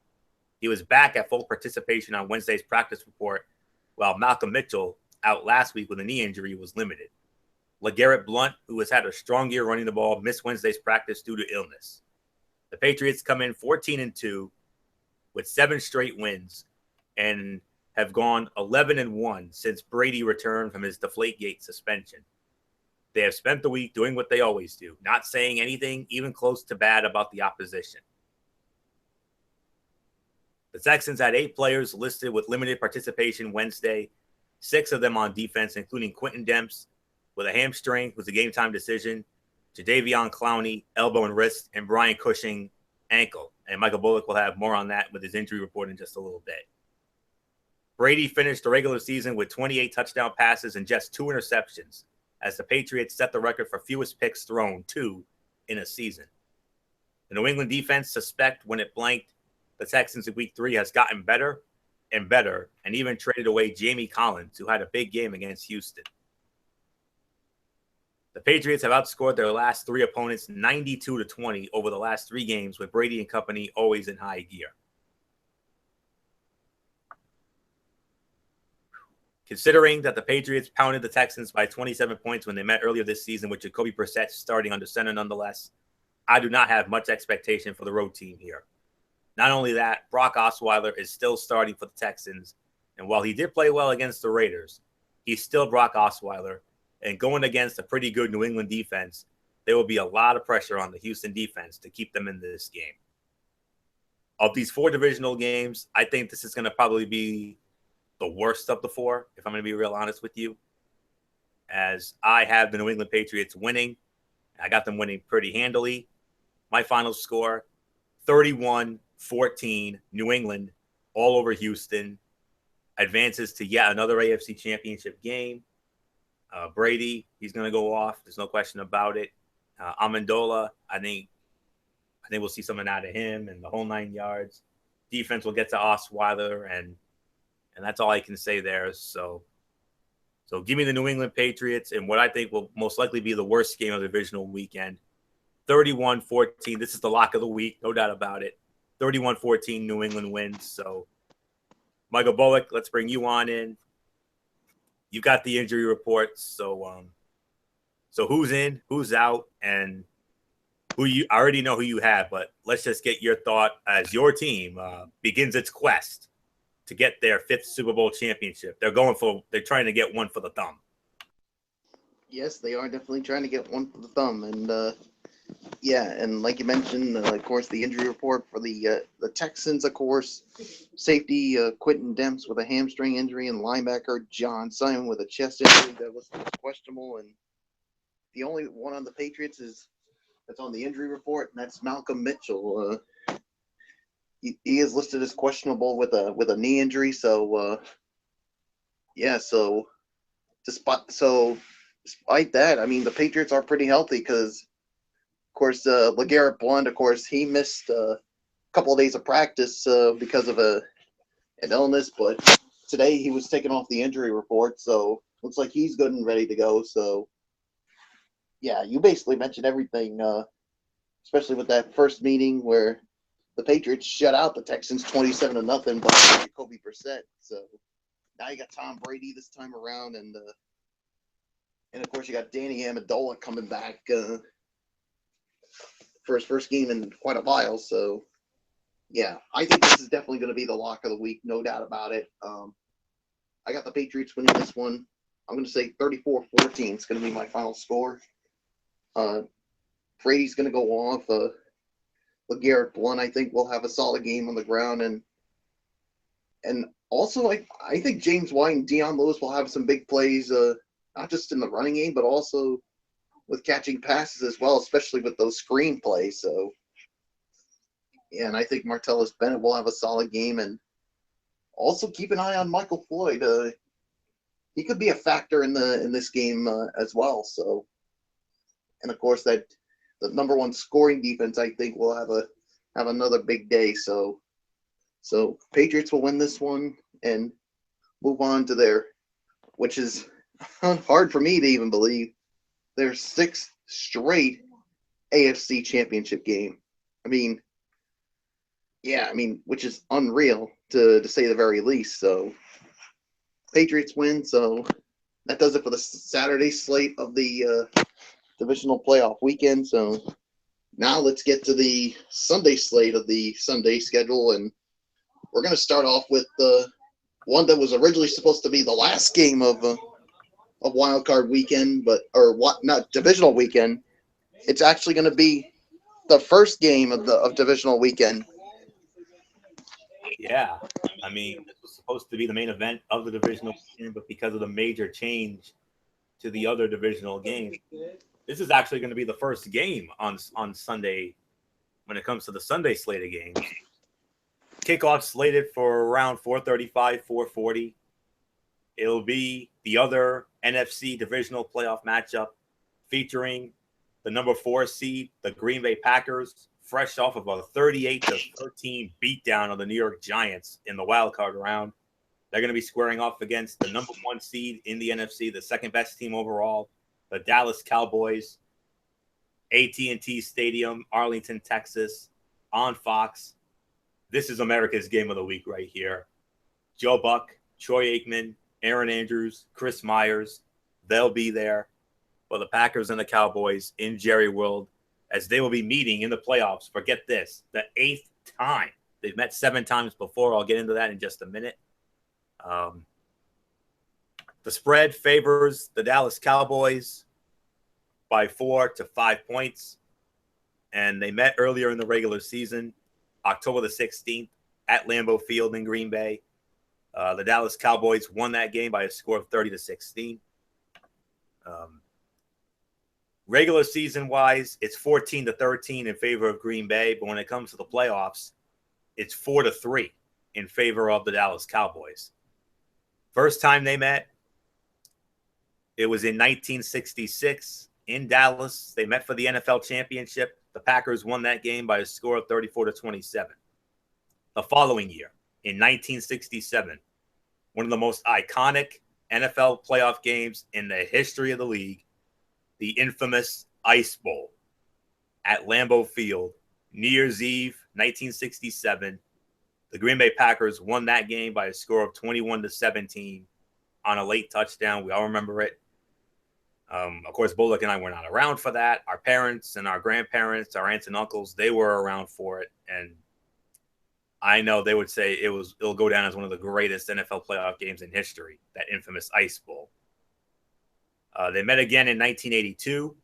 He was back at full participation on Wednesday's practice report, while Malcolm Mitchell, out last week with a knee injury, was limited. LeGarrette Blount, who has had a strong year running the ball, missed Wednesday's practice due to illness. The Patriots come in 14-2 with 7 straight wins and have gone 11-1 since Brady returned from his Deflategate suspension. They have spent the week doing what they always do, not saying anything even close to bad about the opposition. The Texans had 8 players listed with limited participation Wednesday, 6 of them on defense, including Quentin Demps with a hamstring, was a game-time decision, Jadeveon Clowney, elbow and wrist, and Brian Cushing, ankle. And Michael Bullock will have more on that with his injury report in just a little bit. Brady finished the regular season with 28 touchdown passes and just 2 interceptions, as the Patriots set the record for fewest picks thrown, 2 in a season. The New England defense, suspect when it blanked the Texans in week 3, has gotten better and better, and even traded away Jamie Collins, who had a big game against Houston. The Patriots have outscored their last 3 opponents 92-20 over the last 3 games, with Brady and company always in high gear. Considering that the Patriots pounded the Texans by 27 points when they met earlier this season, with Jacoby Brissett starting under center nonetheless, I do not have much expectation for the road team here. Not only that, Brock Osweiler is still starting for the Texans, and while he did play well against the Raiders, he's still Brock Osweiler, and going against a pretty good New England defense, there will be a lot of pressure on the Houston defense to keep them in this game. Of these 4 divisional games, I think this is going to probably be the worst of the 4, if I'm going to be real honest with you, as I have the New England Patriots winning. I got them winning pretty handily. My final score, 31-14, New England, all over Houston, advances to yet another AFC Championship game. Brady, he's going to go off. There's no question about it. Amendola, I think we'll see something out of him and the whole 9 yards. Defense will get to Osweiler, and that's all I can say there. So give me the New England Patriots in what I think will most likely be the worst game of the divisional weekend. 31-14. This is the lock of the week, no doubt about it. 31-14, New England wins. So, Michael Bullock, let's bring you on in. You got the injury reports, so who's in, who's out, and I already know who you have, but let's just get your thought as your team begins its quest to get their 5th Super Bowl championship. They're trying to get one for the thumb.
Yes, they are definitely trying to get one for the thumb, and and like you mentioned, of course, the injury report for the Texans, of course, safety Quentin Demps with a hamstring injury, and linebacker John Simon with a chest injury that was questionable, and the only one on the Patriots that's on the injury report, and that's Malcolm Mitchell. He is listed as questionable with a knee injury, so despite that, I mean, the Patriots are pretty healthy because, of course, LeGarrette Blount, of course, he missed a couple of days of practice because of an illness, but today he was taken off the injury report, so looks like he's good and ready to go. So, yeah, you basically mentioned everything, especially with that first meeting where the Patriots shut out the Texans 27-0 by Jacoby Brissett. So now you got Tom Brady this time around, and of course you got Danny Amendola coming back for his first game in quite a while. So yeah, I think this is definitely going to be the lock of the week, no doubt about it. I got the Patriots winning this one. I'm going to say 34-14 is going to be my final score. Brady's going to go off. LeGarrette Blount, I think, will have a solid game on the ground, and also I think James White and Dion Lewis will have some big plays, not just in the running game, but also with catching passes as well, especially with those screen plays. So, yeah, and I think Martellus Bennett will have a solid game, and also keep an eye on Michael Floyd. He could be a factor in this game as well. So, and of course that the number one scoring defense, I think will have another big day. So Patriots will win this one and move on to which is hard for me to even believe, their sixth straight AFC Championship game. Which is unreal to say the very least. So Patriots win. So that does it for the Saturday slate of the divisional playoff weekend. So now let's get to the Sunday slate of the Sunday schedule, and we're going to start off with the one that was originally supposed to be the last game of Wild Card weekend, not divisional weekend. It's actually going to be the first game of divisional weekend.
Yeah, this was supposed to be the main event of the divisional weekend, but because of the major change to the other divisional games, this is actually going to be the first game on Sunday when it comes to the Sunday slate of games. Kickoff slated for around 4:35, 4:40. It'll be the other NFC divisional playoff matchup featuring the number 4 seed, the Green Bay Packers, fresh off of a 38-13 beatdown of the New York Giants in the wild card round. They're going to be squaring off against the number 1 seed in the NFC, the second best team overall, the Dallas Cowboys. AT&T Stadium, Arlington, Texas, on Fox. This is America's game of the week right here. Joe Buck, Troy Aikman, Aaron Andrews, Chris Myers, they'll be there for the Packers and the Cowboys in Jerry World, as they will be meeting in the playoffs for, get this, the 8th time. They've met 7 times before. I'll get into that in just a minute. The spread favors the Dallas Cowboys by 4 to 5 points. And they met earlier in the regular season, October the 16th, at Lambeau Field in Green Bay. The Dallas Cowboys won that game by a score of 30-16. Regular season wise, it's 14-13 in favor of Green Bay, but when it comes to the playoffs, it's 4-3 in favor of the Dallas Cowboys. First time they met, it was in 1966 in Dallas. They met for the NFL championship. The Packers won that game by a score of 34-27. The following year, in 1967, one of the most iconic NFL playoff games in the history of the league, the infamous Ice Bowl at Lambeau Field, New Year's Eve, 1967. The Green Bay Packers won that game by a score of 21-17 on a late touchdown. We all remember it. Of course, Bullock and I were not around for that. Our parents and our grandparents, our aunts and uncles, they were around for it. And I know they would say it'll go down as one of the greatest NFL playoff games in history, that infamous Ice Bowl. They met again in 1982,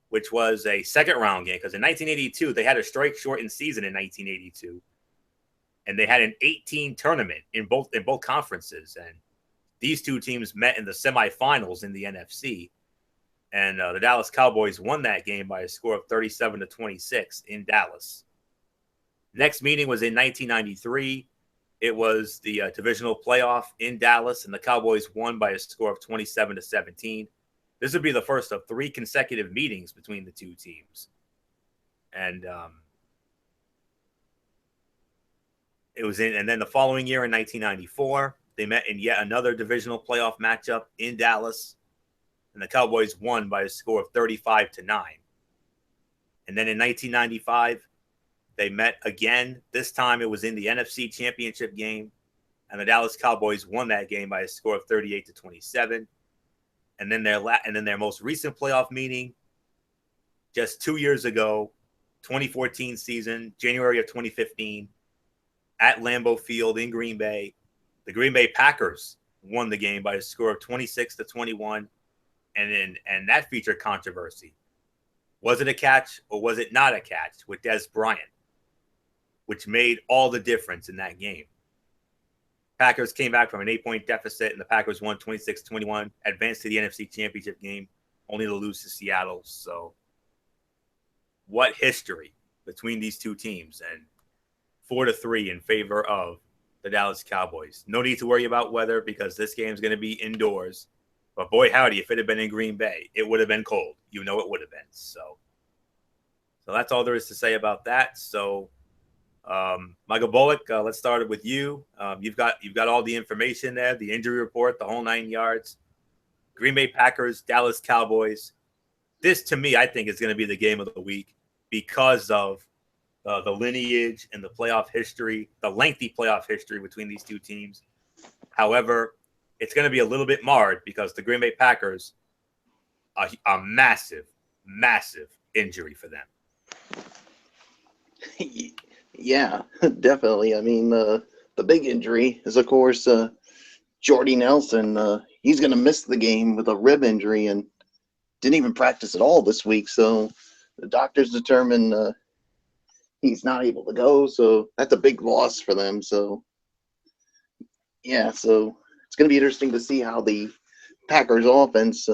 which was a second round game, because in 1982, they had a strike shortened season in 1982. And they had an 18 tournament in both conferences. And these two teams met in the semifinals in the NFC. And the Dallas Cowboys won that game by a score of 37-26 in Dallas. Next meeting was in 1993. It was the divisional playoff in Dallas, and the Cowboys won by a score of 27-17. This would be the first of 3 consecutive meetings between the two teams. And and then the following year in 1994, they met in yet another divisional playoff matchup in Dallas, and the Cowboys won by a score of 35-9. And then in 1995, they met again. This time it was in the NFC Championship game, and the Dallas Cowboys won that game by a score of 38-27. And then their most recent playoff meeting, just 2 years ago, 2014 season, January of 2015, at Lambeau Field in Green Bay, the Green Bay Packers won the game by a score of 26-21. And that featured controversy. Was it a catch or was it not a catch with Dez Bryant, which made all the difference in that game? Packers came back from an 8-point deficit, and the Packers won 26-21, advanced to the NFC Championship game, only to lose to Seattle. So what history between these two teams, and 4-3 in favor of the Dallas Cowboys. No need to worry about weather, because this game is going to be indoors. But boy, howdy, if it had been in Green Bay, it would have been cold. You know it would have been. So So that's all there is to say about that. So, Michael Bullock, let's start with you. You've got all the information there, the injury report, the whole 9 yards. Green Bay Packers, Dallas Cowboys. This, to me, I think is going to be the game of the week because of the lineage and the playoff history, the lengthy playoff history between these two teams. However, it's going to be a little bit marred because the Green Bay Packers, a massive, massive injury for them.
Yeah, definitely. I mean, the big injury is, of course, Jordy Nelson. He's going to miss the game with a rib injury and didn't even practice at all this week. So the doctors determined he's not able to go. So that's a big loss for them. So, yeah, so it's going to be interesting to see how the Packers offense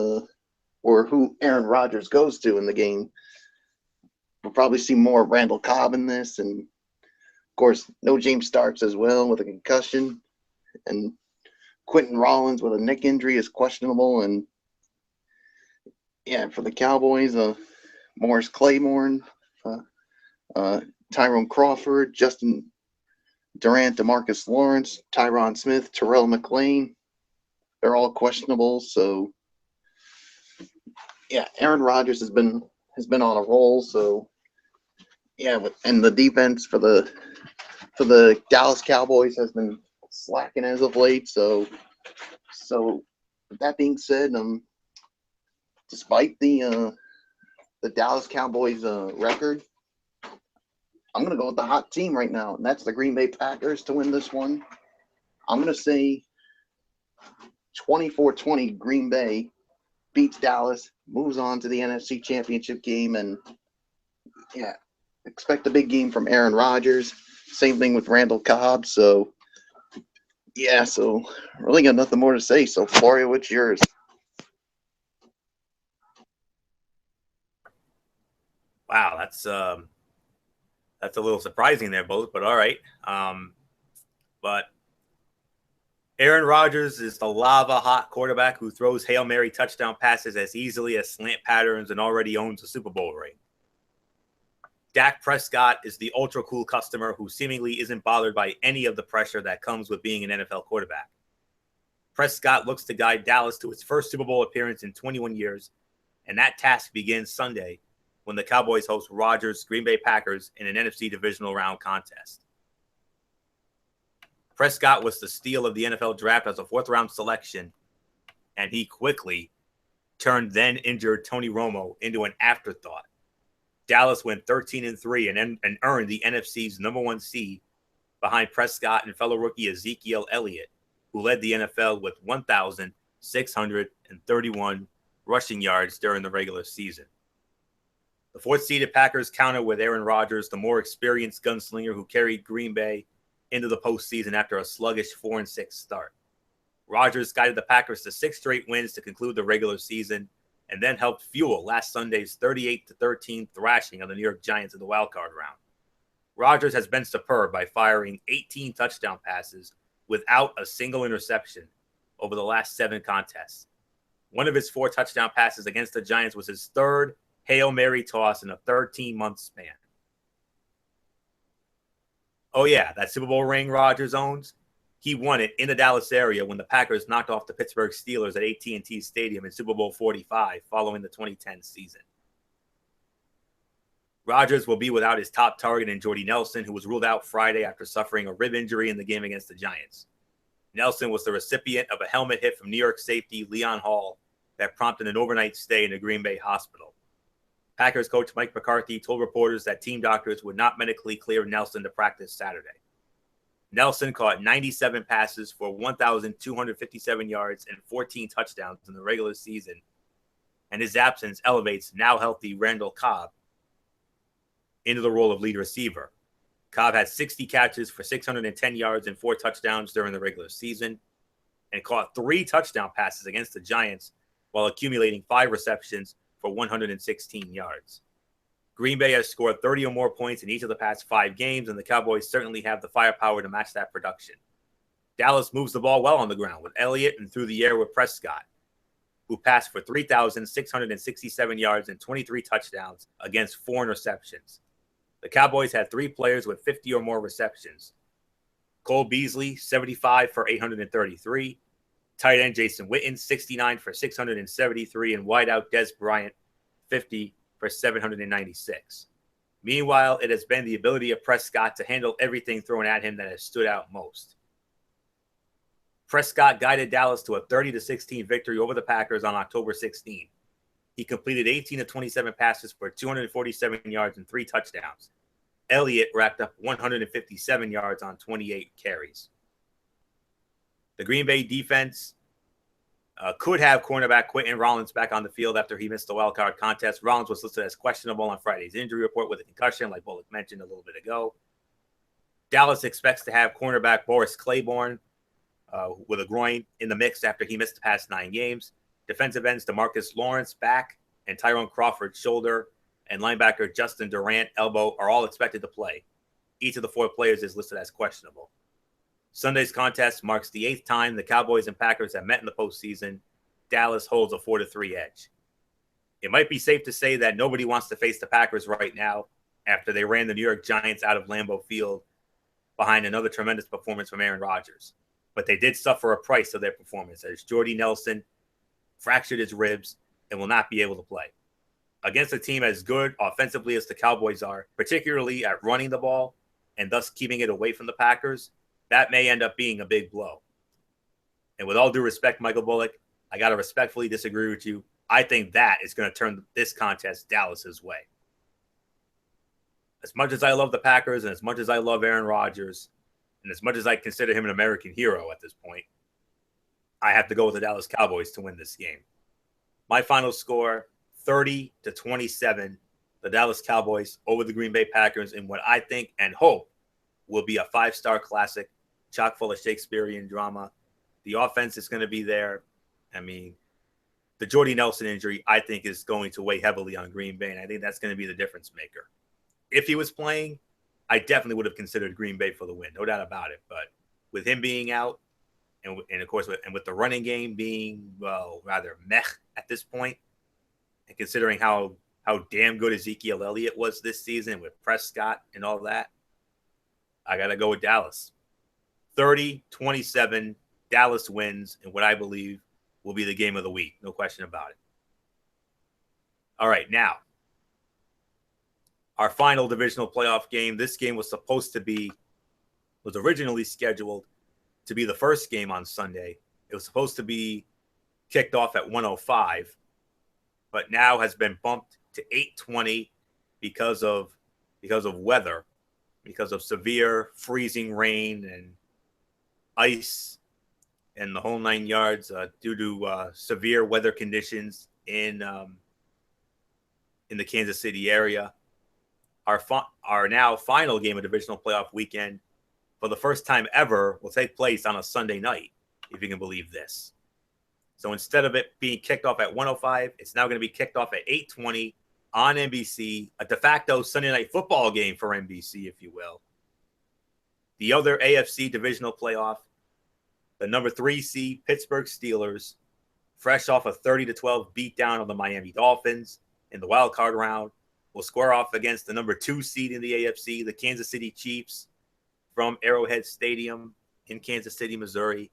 or who Aaron Rodgers goes to in the game. We'll probably see more of Randall Cobb in this. And, of course, no James Starks as well with a concussion. And Quentin Rollins with a neck injury is questionable. And, yeah, for the Cowboys, Morris Claiborne, Tyrone Crawford, Justin Durant, DeMarcus Lawrence, Tyron Smith, Terrell McClain, they're all questionable. So, yeah, Aaron Rodgers has been on a roll. So, yeah, and the defense for the Dallas Cowboys has been slacking as of late. So with that being said, despite the Dallas Cowboys record, I'm gonna go with the hot team right now, and that's the Green Bay Packers to win this one. I'm gonna say 24-20 Green Bay beats Dallas, moves on to the NFC Championship game, and yeah, expect a big game from Aaron Rodgers. Same thing with Randall Cobb. So yeah, so really got nothing more to say. So Florio, what's yours?
Wow, that's a little surprising there, both, but all right. But Aaron Rodgers is the lava-hot quarterback who throws Hail Mary touchdown passes as easily as slant patterns and already owns a Super Bowl ring. Dak Prescott is the ultra-cool customer who seemingly isn't bothered by any of the pressure that comes with being an NFL quarterback. Prescott looks to guide Dallas to its first Super Bowl appearance in 21 years, and that task begins Sunday when the Cowboys host Rodgers' Green Bay Packers in an NFC divisional round contest. Prescott was the steal of the NFL draft as a fourth-round selection, and he quickly turned then-injured Tony Romo into an afterthought. Dallas went 13-3 and earned the NFC's number one seed behind Prescott and fellow rookie Ezekiel Elliott, who led the NFL with 1,631 rushing yards during the regular season. The fourth-seeded Packers countered with Aaron Rodgers, the more experienced gunslinger who carried Green Bay into the postseason after a sluggish 4-6 start. Rodgers guided the Packers to 6 straight wins to conclude the regular season and then helped fuel last Sunday's 38-13 thrashing of the New York Giants in the wildcard round. Rodgers has been superb by firing 18 touchdown passes without a single interception over the last 7 contests. One of his 4 touchdown passes against the Giants was his third Hail Mary toss in a 13-month span. Oh, yeah, that Super Bowl ring Rodgers owns, he won it in the Dallas area when the Packers knocked off the Pittsburgh Steelers at AT&T Stadium in Super Bowl 45 following the 2010 season. Rodgers will be without his top target in Jordy Nelson, who was ruled out Friday after suffering a rib injury in the game against the Giants. Nelson was the recipient of a helmet hit from New York safety Leon Hall that prompted an overnight stay in a Green Bay hospital. Packers coach Mike McCarthy told reporters that team doctors would not medically clear Nelson to practice Saturday. Nelson caught 97 passes for 1,257 yards and 14 touchdowns in the regular season, and his absence elevates now healthy Randall Cobb into the role of lead receiver. Cobb had 60 catches for 610 yards and 4 touchdowns during the regular season and caught 3 touchdown passes against the Giants while accumulating 5 receptions for 116 yards. Green Bay has scored 30 or more points in each of the past 5 games, and the Cowboys certainly have the firepower to match that production. Dallas moves the ball well on the ground with Elliott and through the air with Prescott. who passed for 3,667 yards and 23 touchdowns against 4 interceptions. The Cowboys had 3 players with 50 or more receptions. Cole Beasley, 75 for 833. Tight end Jason Witten, 69 for 673. And wideout Dez Bryant, 50 for 796. Meanwhile, it has been the ability of Prescott to handle everything thrown at him that has stood out most. Prescott guided Dallas to a 30-16 victory over the Packers on October 16. He completed 18 of 27 passes for 247 yards and 3 touchdowns. Elliott racked up 157 yards on 28 carries. The Green Bay defense could have cornerback Quentin Rollins back on the field after he missed the wild card contest. Rollins was listed as questionable on Friday's injury report with a concussion, like Bullock mentioned a little bit ago. Dallas expects to have cornerback Boris Claiborne with a groin in the mix after he missed the past 9 games. Defensive ends DeMarcus Lawrence back and Tyrone Crawford shoulder and linebacker Justin Durant elbow are all expected to play. Each of the 4 players is listed as questionable. Sunday's contest marks the 8th time the Cowboys and Packers have met in the postseason. Dallas holds a 4-3 edge. It might be safe to say that nobody wants to face the Packers right now after they ran the New York Giants out of Lambeau Field behind another tremendous performance from Aaron Rodgers. But they did suffer a price of their performance as Jordy Nelson fractured his ribs and will not be able to play. Against a team as good offensively as the Cowboys are, particularly at running the ball and thus keeping it away from the Packers, that may end up being a big blow. And with all due respect, Michael Bullock, I got to respectfully disagree with you. I think that is going to turn this contest Dallas's way. As much as I love the Packers and as much as I love Aaron Rodgers and as much as I consider him an American hero at this point, I have to go with the Dallas Cowboys to win this game. My final score, 30-27, the Dallas Cowboys over the Green Bay Packers in what I think and hope will be a 5-star classic, chock full of Shakespearean drama. The offense is going to be there. I mean, the Jordy Nelson injury, I think, is going to weigh heavily on Green Bay, and I think that's going to be the difference maker. If he was playing, I definitely would have considered Green Bay for the win, no doubt about it. But with him being out, and of course, with the running game being, well, rather meh at this point, and considering how damn good Ezekiel Elliott was this season with Prescott and all that, I got to go with Dallas. 30-27, Dallas wins in what I believe will be the game of the week. No question about it. All right, now, our final divisional playoff game. This game was originally scheduled to be the first game on Sunday. It was supposed to be kicked off at 1:05, but now has been bumped to 8:20 because of weather, because of severe freezing rain and ice and the whole 9 yards due to severe weather conditions in the Kansas City area. Our now final game of divisional playoff weekend, for the first time ever, will take place on a Sunday night, if you can believe this. So instead of it being kicked off at 1:05, it's now going to be kicked off at 8:20 on NBC, a de facto Sunday night football game for NBC, if you will. The other AFC divisional playoff, the number 3 seed Pittsburgh Steelers, fresh off a 30-12 beatdown of the Miami Dolphins in the wild card round, will square off against the number 2 seed in the AFC, the Kansas City Chiefs, from Arrowhead Stadium in Kansas City, Missouri.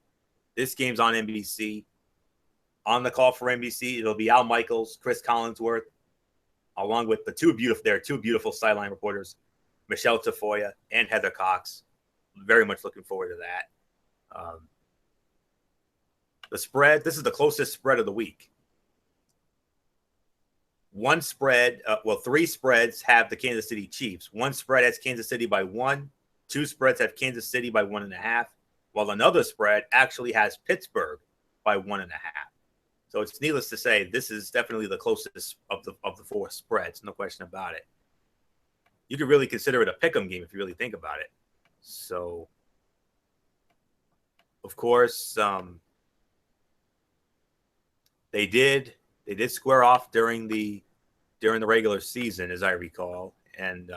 This game's on NBC. On the call for NBC, it'll be Al Michaels, Chris Collinsworth, along with two beautiful sideline reporters, Michelle Tafoya and Heather Cox. Very much looking forward to that. The spread, this is the closest spread of the week. One spread, 3 spreads have the Kansas City Chiefs. One spread has Kansas City by 1. 2 spreads have Kansas City by 1.5, while another spread actually has Pittsburgh by 1.5. So it's needless to say, this is definitely the closest of the 4 spreads, no question about it. You could really consider it a pick'em game if you really think about it. So, of course, they did square off during the regular season, as I recall, and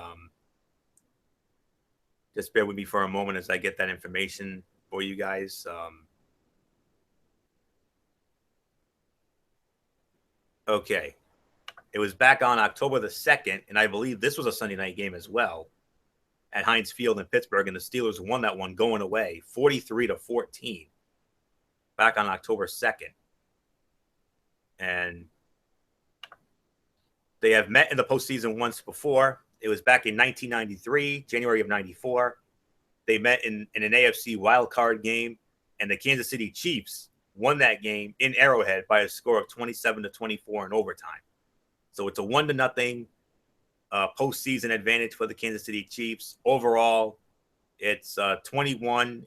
just bear with me for a moment as I get that information for you guys. Okay. It was back on October the 2nd, and I believe this was a Sunday night game as well at Heinz Field in Pittsburgh, and the Steelers won that one going away 43-14 back on October 2nd. And they have met in the postseason once before. It was back in 1993, January of 94. They met in an AFC wildcard game, and the Kansas City Chiefs won that game in Arrowhead by a score of 27-24 in overtime. So it's a 1-0 postseason advantage for the Kansas City Chiefs. Overall, it's 21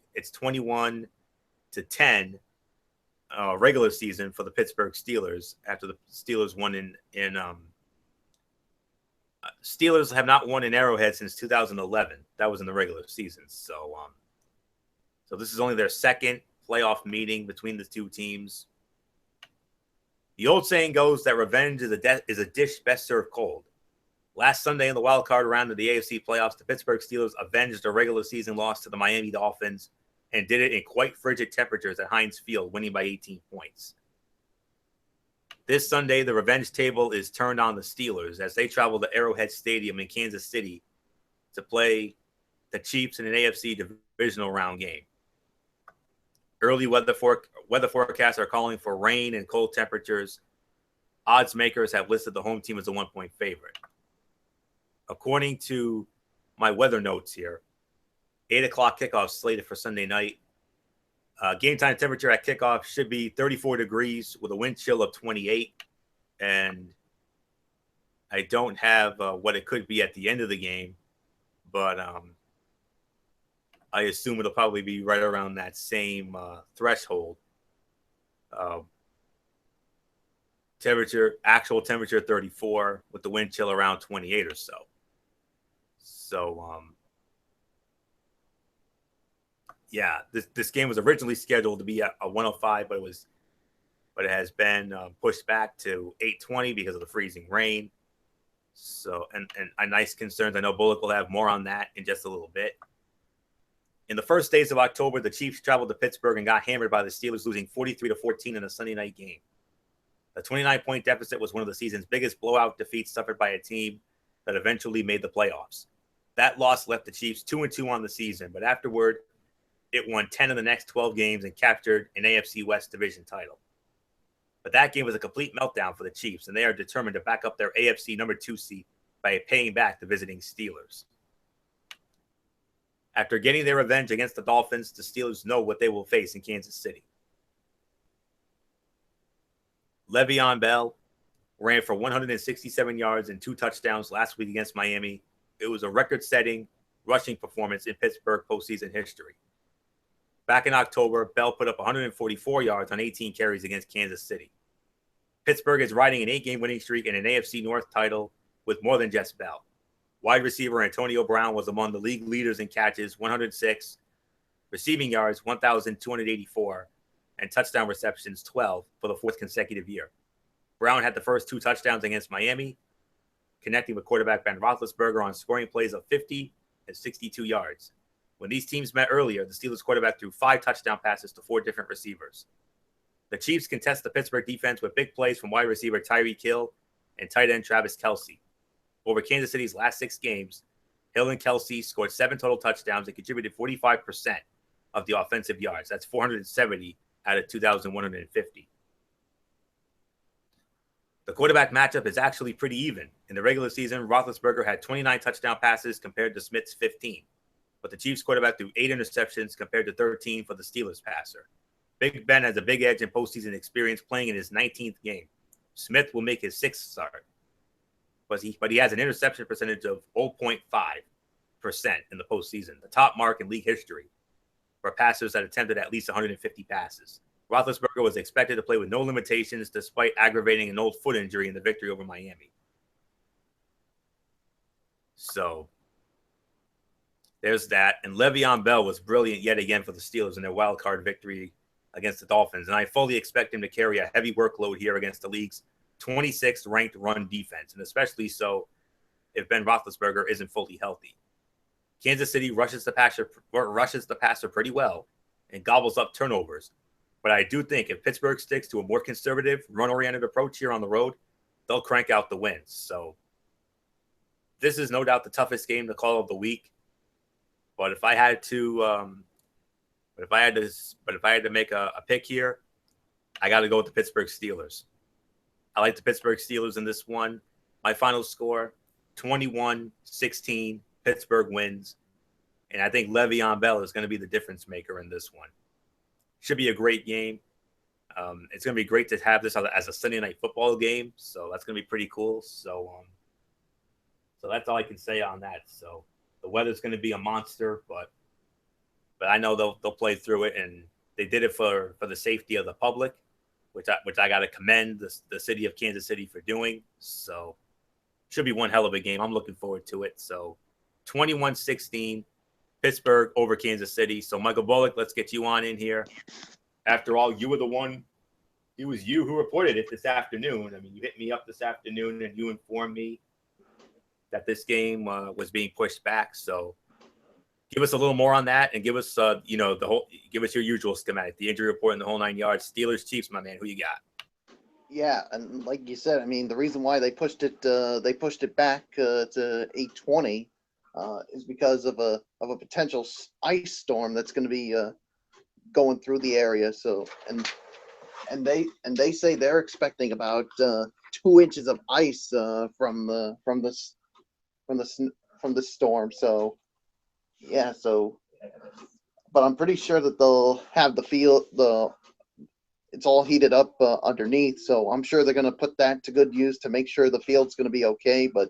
to 10 regular season for the Pittsburgh Steelers after the Steelers won in Steelers have not won in Arrowhead since 2011. That was in the regular season. So this is only their second playoff meeting between the two teams. The old saying goes that revenge is a dish best served cold. Last Sunday in the wild card round of the AFC playoffs, the Pittsburgh Steelers avenged a regular season loss to the Miami Dolphins and did it in quite frigid temperatures at Heinz Field, winning by 18 points. This Sunday, the revenge table is turned on the Steelers as they travel to Arrowhead Stadium in Kansas City to play the Chiefs in an AFC divisional round game. Early weather forecasts are calling for rain and cold temperatures. Odds makers have listed the home team as a 1-point favorite. According to my weather notes here, 8 o'clock kickoff slated for Sunday night. Game time temperature at kickoff should be 34 degrees with a wind chill of 28. And I don't have what it could be at the end of the game, but I assume it'll probably be right around that same threshold. Actual temperature 34 with the wind chill around 28 or so. So, yeah, this game was originally scheduled to be a 105, but it has been pushed back to 8:20 because of the freezing rain. So, and nice concerns. I know Bullock will have more on that in just a little bit. In the first days of October, the Chiefs traveled to Pittsburgh and got hammered by the Steelers, losing 43-14 in a Sunday night game. The 29-point deficit was one of the season's biggest blowout defeats suffered by a team that eventually made the playoffs. That loss left the Chiefs 2-2 on the season, but afterward, it won 10 of the next 12 games and captured an AFC West division title. But that game was a complete meltdown for the Chiefs, and they are determined to back up their AFC number 2 seat by paying back the visiting Steelers. After getting their revenge against the Dolphins, the Steelers know what they will face in Kansas City. Le'Veon Bell ran for 167 yards and 2 touchdowns last week against Miami. It was a record-setting rushing performance in Pittsburgh postseason history. Back in October, Bell put up 144 yards on 18 carries against Kansas City. Pittsburgh is riding an 8-game winning streak and an AFC North title with more than just Bell. Wide receiver Antonio Brown was among the league leaders in catches, 106, receiving yards, 1,284, and touchdown receptions, 12, for the 4th consecutive year. Brown had the first 2 touchdowns against Miami, connecting with quarterback Ben Roethlisberger on scoring plays of 50 and 62 yards. When these teams met earlier, the Steelers quarterback threw 5 touchdown passes to 4 different receivers. The Chiefs contest the Pittsburgh defense with big plays from wide receiver Tyreek Hill and tight end Travis Kelce. Over Kansas City's last 6 games, Hill and Kelce scored 7 total touchdowns and contributed 45% of the offensive yards. That's 470 out of 2,150. The quarterback matchup is actually pretty even. In the regular season, Roethlisberger had 29 touchdown passes compared to Smith's 15. But the Chiefs quarterback threw 8 interceptions compared to 13 for the Steelers passer. Big Ben has a big edge in postseason experience playing in his 19th game. Smith will make his 6th start. But he has an interception percentage of 0.5% in the postseason, the top mark in league history for passers that attempted at least 150 passes. Roethlisberger was expected to play with no limitations despite aggravating an old foot injury in the victory over Miami. So there's that. And Le'Veon Bell was brilliant yet again for the Steelers in their wild card victory against the Dolphins. And I fully expect him to carry a heavy workload here against the league's 26th ranked run defense, and especially so if Ben Roethlisberger isn't fully healthy. Kansas City rushes the passer pretty well and gobbles up turnovers. But I do think if Pittsburgh sticks to a more conservative, run-oriented approach here on the road, they'll crank out the wins. So this is no doubt the toughest game to call of the week. But if I had to, but if I had to make a pick here, I got to go with the Pittsburgh Steelers. I like the Pittsburgh Steelers in this one. My final score, 21-16. Pittsburgh wins. And I think Le'Veon Bell is going to be the difference maker in this one. Should be a great game. It's going to be great to have this as a Sunday night football game. So that's going to be pretty cool. So that's all I can say on that. So the weather's going to be a monster, but I know they'll play through it, and they did it for the safety of the public, which I got to commend the city of Kansas City for doing. So should be one hell of a game. I'm looking forward to it. So 21-16, Pittsburgh over Kansas City. So Michael Bullock, let's get you on in here. After all, you were the one. It was you who reported it this afternoon. I mean, you hit me up this afternoon and you informed me that this game was being pushed back. So give us a little more on that, and give us give us your usual schematic, the injury report and the whole 9 yards. Steelers, Chiefs, my man. Who you got?
Yeah, and like you said, I mean, the reason why they pushed it back to 8:20 is because of a potential ice storm that's going to be going through the area. So and they say they're expecting about 2 inches of ice from the storm. So yeah, but I'm pretty sure that they'll have the field. It's all heated up underneath, so I'm sure they're going to put that to good use to make sure the field's going to be okay. But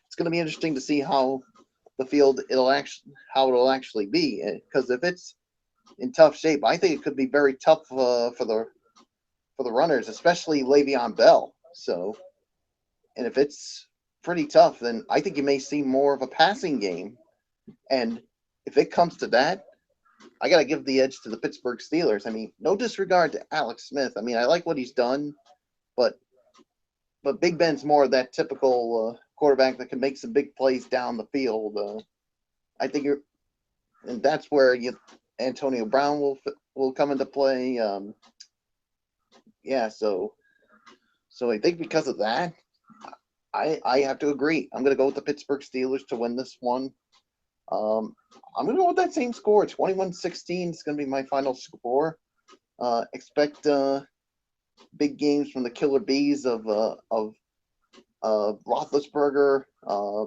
it's going to be interesting to see how the field it'll actually be, because if it's in tough shape, I think it could be very tough for the runners, especially Le'Veon Bell. So, and if it's pretty tough, then I think you may see more of a passing game. And if it comes to that, I got to give the edge to the Pittsburgh Steelers. I mean, no disregard to Alex Smith. I mean, I like what he's done, but Big Ben's more of that typical quarterback that can make some big plays down the field. I think and that's where Antonio Brown will come into play. So I think because of that, I have to agree. I'm going to go with the Pittsburgh Steelers to win this one. I'm going to go with that same score. 21-16 is going to be my final score. Expect big games from the Killer Bees of Roethlisberger,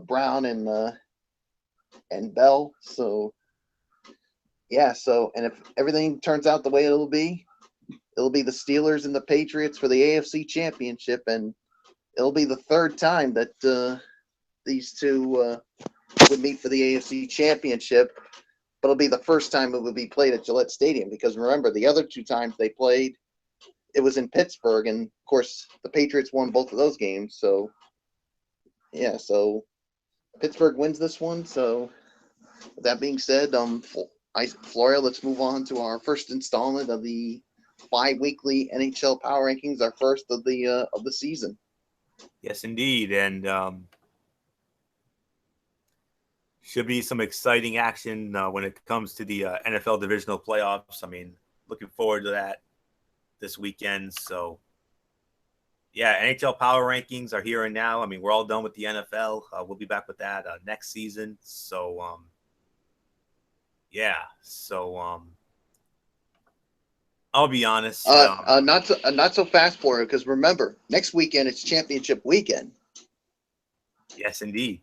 Brown, and Bell. So, yeah. And if everything turns out the way it'll be the Steelers and the Patriots for the AFC Championship, and it'll be the third time that these two would meet for the AFC Championship, but it'll be the first time it will be played at Gillette Stadium, because remember, the other 2 times they played, it was in Pittsburgh, and of course the Patriots won both of those games. So yeah, so Pittsburgh wins this one. So with that being said, Floria, let's move on to our first installment of the bi-weekly NHL Power Rankings, our first of the season.
Yes, indeed, and should be some exciting action when it comes to the NFL divisional playoffs. I mean, looking forward to that this weekend. So, yeah, NHL Power Rankings are here and now. I mean, we're all done with the NFL. We'll be back with that next season. So, I'll be honest.
Not so fast for it, because remember, next weekend it's championship weekend.
Yes, indeed.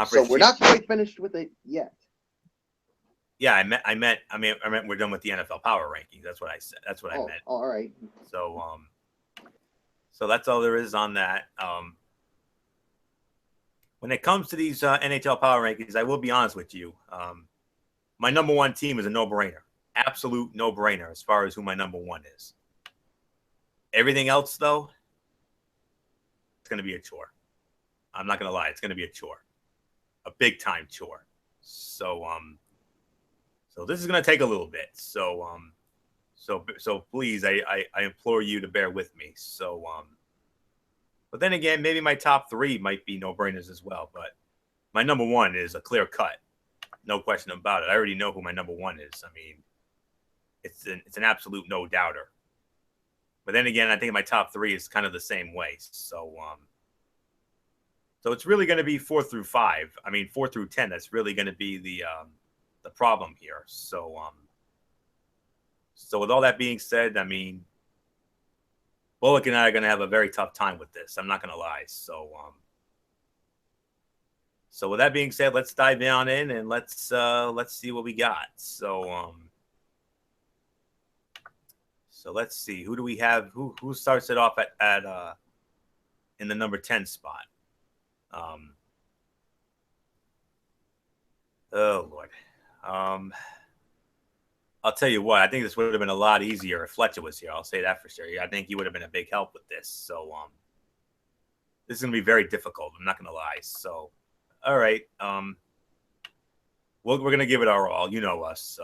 So we're not quite finished with it yet.
Yeah, I meant we're done with the NFL Power Rankings. That's what I said. That's what I meant.
All right.
So so that's all there is on that. When it comes to these NHL Power Rankings, I will be honest with you. My number one team is a no-brainer. Absolute no-brainer as far as who my number one is. Everything else, though, it's going to be a chore. I'm not going to lie. It's going to be a chore. A big-time chore. So this is going to take a little bit. So please, I implore you to bear with me. So, but then again, maybe my top 3 might be no-brainers as well. But my number one is a clear cut. No question about it. I already know who my number one is. I mean, it's an absolute no-doubter. But then again, I think my top 3 is kind of the same way. So it's really going to be 4 through 5. I mean, 4 through 10. That's really going to be the problem here. So with all that being said, I mean, Bullock and I are going to have a very tough time with this. I'm not going to lie. So with that being said, let's dive on in and let's see what we got. So let's see, who do we have? Who starts it off at in the number 10 spot? Oh Lord. I'll tell you what, I think this would have been a lot easier if Fletcher was here. I'll say that for sure. I think he would have been a big help with this. So this is going to be very difficult. I'm not going to lie. So, all right. We're going to give it our all. You know us.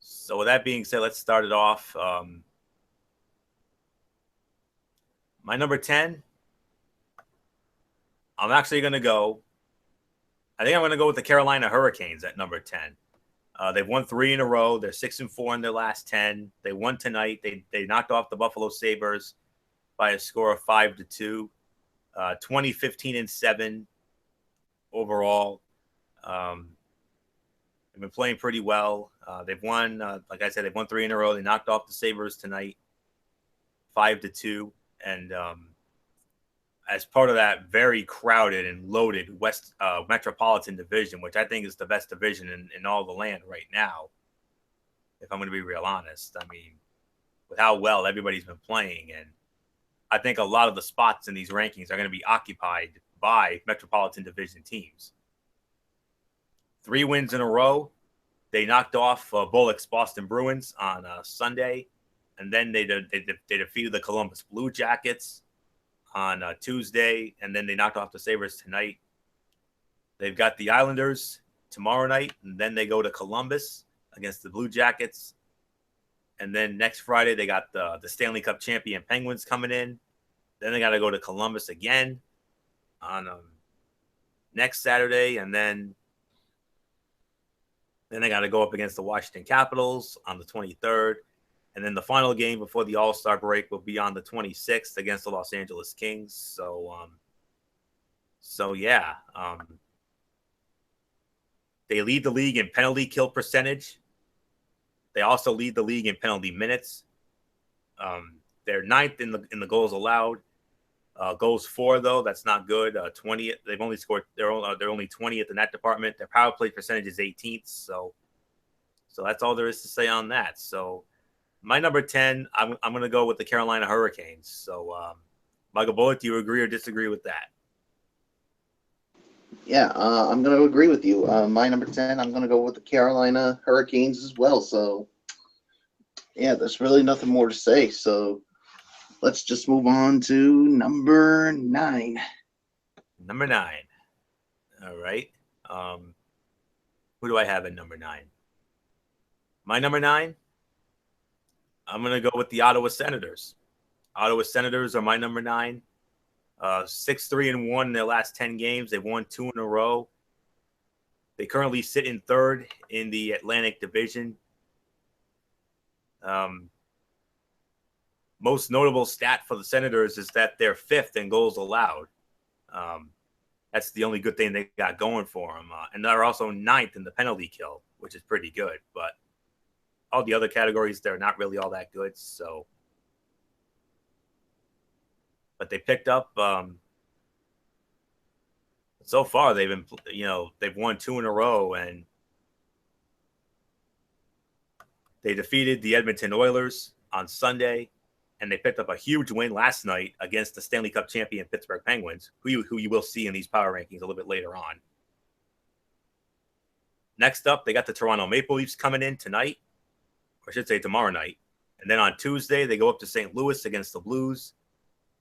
So with that being said, let's start it off. My number 10, I'm actually going to go. I think I'm going to go with the Carolina Hurricanes at number 10. They've won 3 in a row. They're 6-4 in their last 10. They won tonight. They knocked off the Buffalo Sabres by a score of 5-2. 20-15-7 overall. They've been playing pretty well. They've won, like I said, they've won 3 in a row. They knocked off the Sabres tonight, 5-2, and as part of that very crowded and loaded West Metropolitan Division, which I think is the best division in all the land right now, if I'm going to be real honest. I mean, with how well everybody's been playing, and I think a lot of the spots in these rankings are going to be occupied by Metropolitan Division teams. 3 wins in a row. They knocked off Bullock's Boston Bruins on Sunday, and then they defeated the Columbus Blue Jackets on Tuesday, and then they knocked off the Sabres tonight. They've got the Islanders tomorrow night, and then they go to Columbus against the Blue Jackets. And then next Friday, they got the Stanley Cup champion Penguins coming in. Then they got to go to Columbus again on next Saturday, and then they got to go up against the Washington Capitals on the 23rd. And then the final game before the All-Star break will be on the 26th against the Los Angeles Kings. So yeah. They lead the league in penalty kill percentage. They also lead the league in penalty minutes. They're 9th in the goals allowed. Goals for, though, that's not good. 20th. They've only scored. They're only 20th in that department. Their power play percentage is 18th. So that's all there is to say on that. So my number 10, I'm going to go with the Carolina Hurricanes. So Michael Bullock, do you agree or disagree with that?
Yeah, I'm going to agree with you. My number 10, I'm going to go with the Carolina Hurricanes as well. So yeah, there's really nothing more to say. So let's just move on to number 9.
Number 9. All right. Who do I have at number 9? My number 9, I'm going to go with the Ottawa Senators. Ottawa Senators are my number 9. 6-3-1 in their last 10 games. They've won 2 in a row. They currently sit in 3rd in the Atlantic Division. Most notable stat for the Senators is that they're 5th in goals allowed. That's the only good thing they got going for them. And they're also 9th in the penalty kill, which is pretty good. But all the other categories, they're not really all that good. So, but they picked up. So far, they've been, they've won 2 in a row, and they defeated the Edmonton Oilers on Sunday, and they picked up a huge win last night against the Stanley Cup champion Pittsburgh Penguins, who you will see in these power rankings a little bit later on. Next up, they got the Toronto Maple Leafs coming in tonight, or I should say tomorrow night. And then on Tuesday, they go up to St. Louis against the Blues.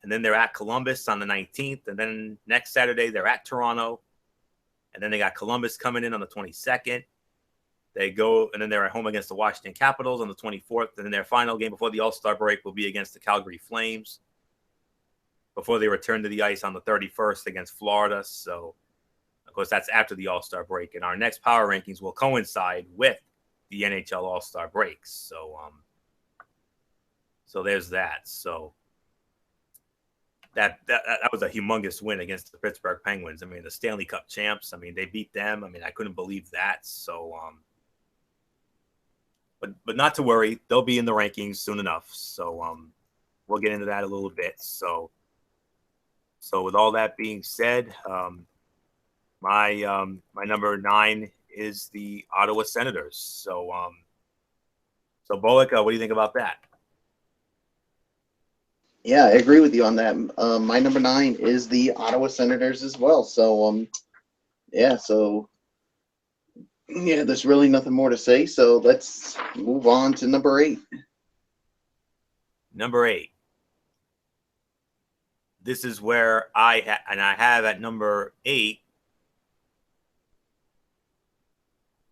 And then they're at Columbus on the 19th. And then next Saturday, they're at Toronto. And then they got Columbus coming in on the 22nd. They go, and then they're at home against the Washington Capitals on the 24th. And then their final game before the All-Star break will be against the Calgary Flames before they return to the ice on the 31st against Florida. So, of course, that's after the All-Star break. And our next power rankings will coincide with the NHL All-Star breaks. So there's that. So that was a humongous win against the Pittsburgh Penguins. I mean, the Stanley Cup champs. I mean, they beat them. I mean, I couldn't believe that. So but not to worry, they'll be in the rankings soon enough. So we'll get into that a little bit. So with all that being said, my number 9 is the Ottawa Senators. So Bullock, what do you think about that?
Yeah, I agree with you on that. My number 9 is the Ottawa Senators as well. So yeah, there's really nothing more to say. So let's move on to number 8.
Number 8. This is where I have at number 8.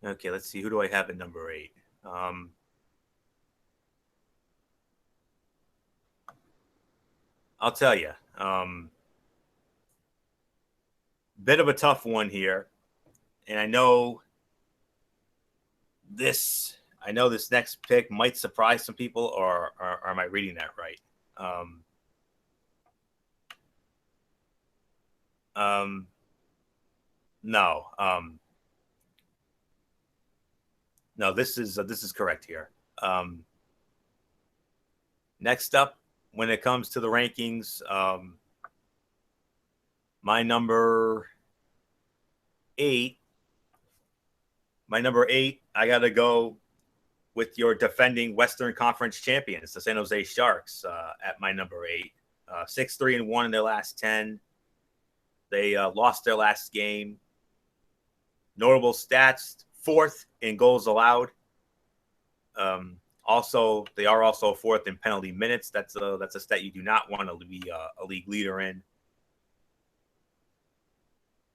Okay, let's see. Who do I have at number 8? I'll tell you. Bit of a tough one here, and I know this next pick might surprise some people, or am I reading that right? No. No, this is correct here. Next up, when it comes to the rankings, my number 8, I got to go with your defending Western Conference champions, the San Jose Sharks, at my number 8. 6-3-1 in their last 10. They lost their last game. Notable stats: 4th in goals allowed. Also, they are also 4th in penalty minutes. That's a stat you do not want to be a league leader in.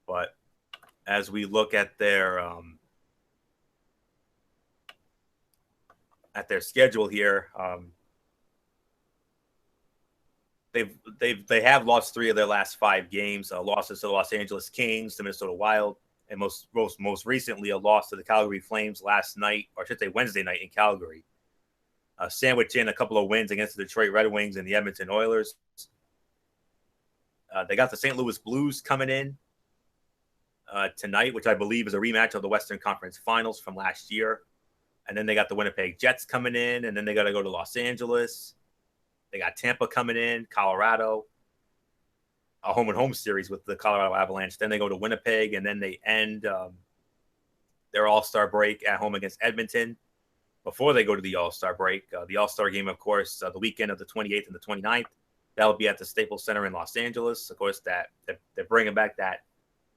But as we look at their schedule here, they have lost 3 of their last 5 games. Losses to the Los Angeles Kings, the Minnesota Wild, and most recently a loss to the Calgary Flames last night, or I should say Wednesday night in Calgary. Sandwich in a couple of wins against the Detroit Red Wings and the Edmonton Oilers. They got the St. Louis Blues coming in tonight, which I believe is a rematch of the Western Conference Finals from last year. And then they got the Winnipeg Jets coming in, and then they got to go to Los Angeles. They got Tampa coming in, Colorado, a home-and-home series with the Colorado Avalanche. Then they go to Winnipeg, and then they end their All-Star break at home against Edmonton before they go to the All-Star break. The All-Star game, of course, the weekend of the 28th and the 29th. That'll be at the Staples Center in Los Angeles. Of course, they're bringing back that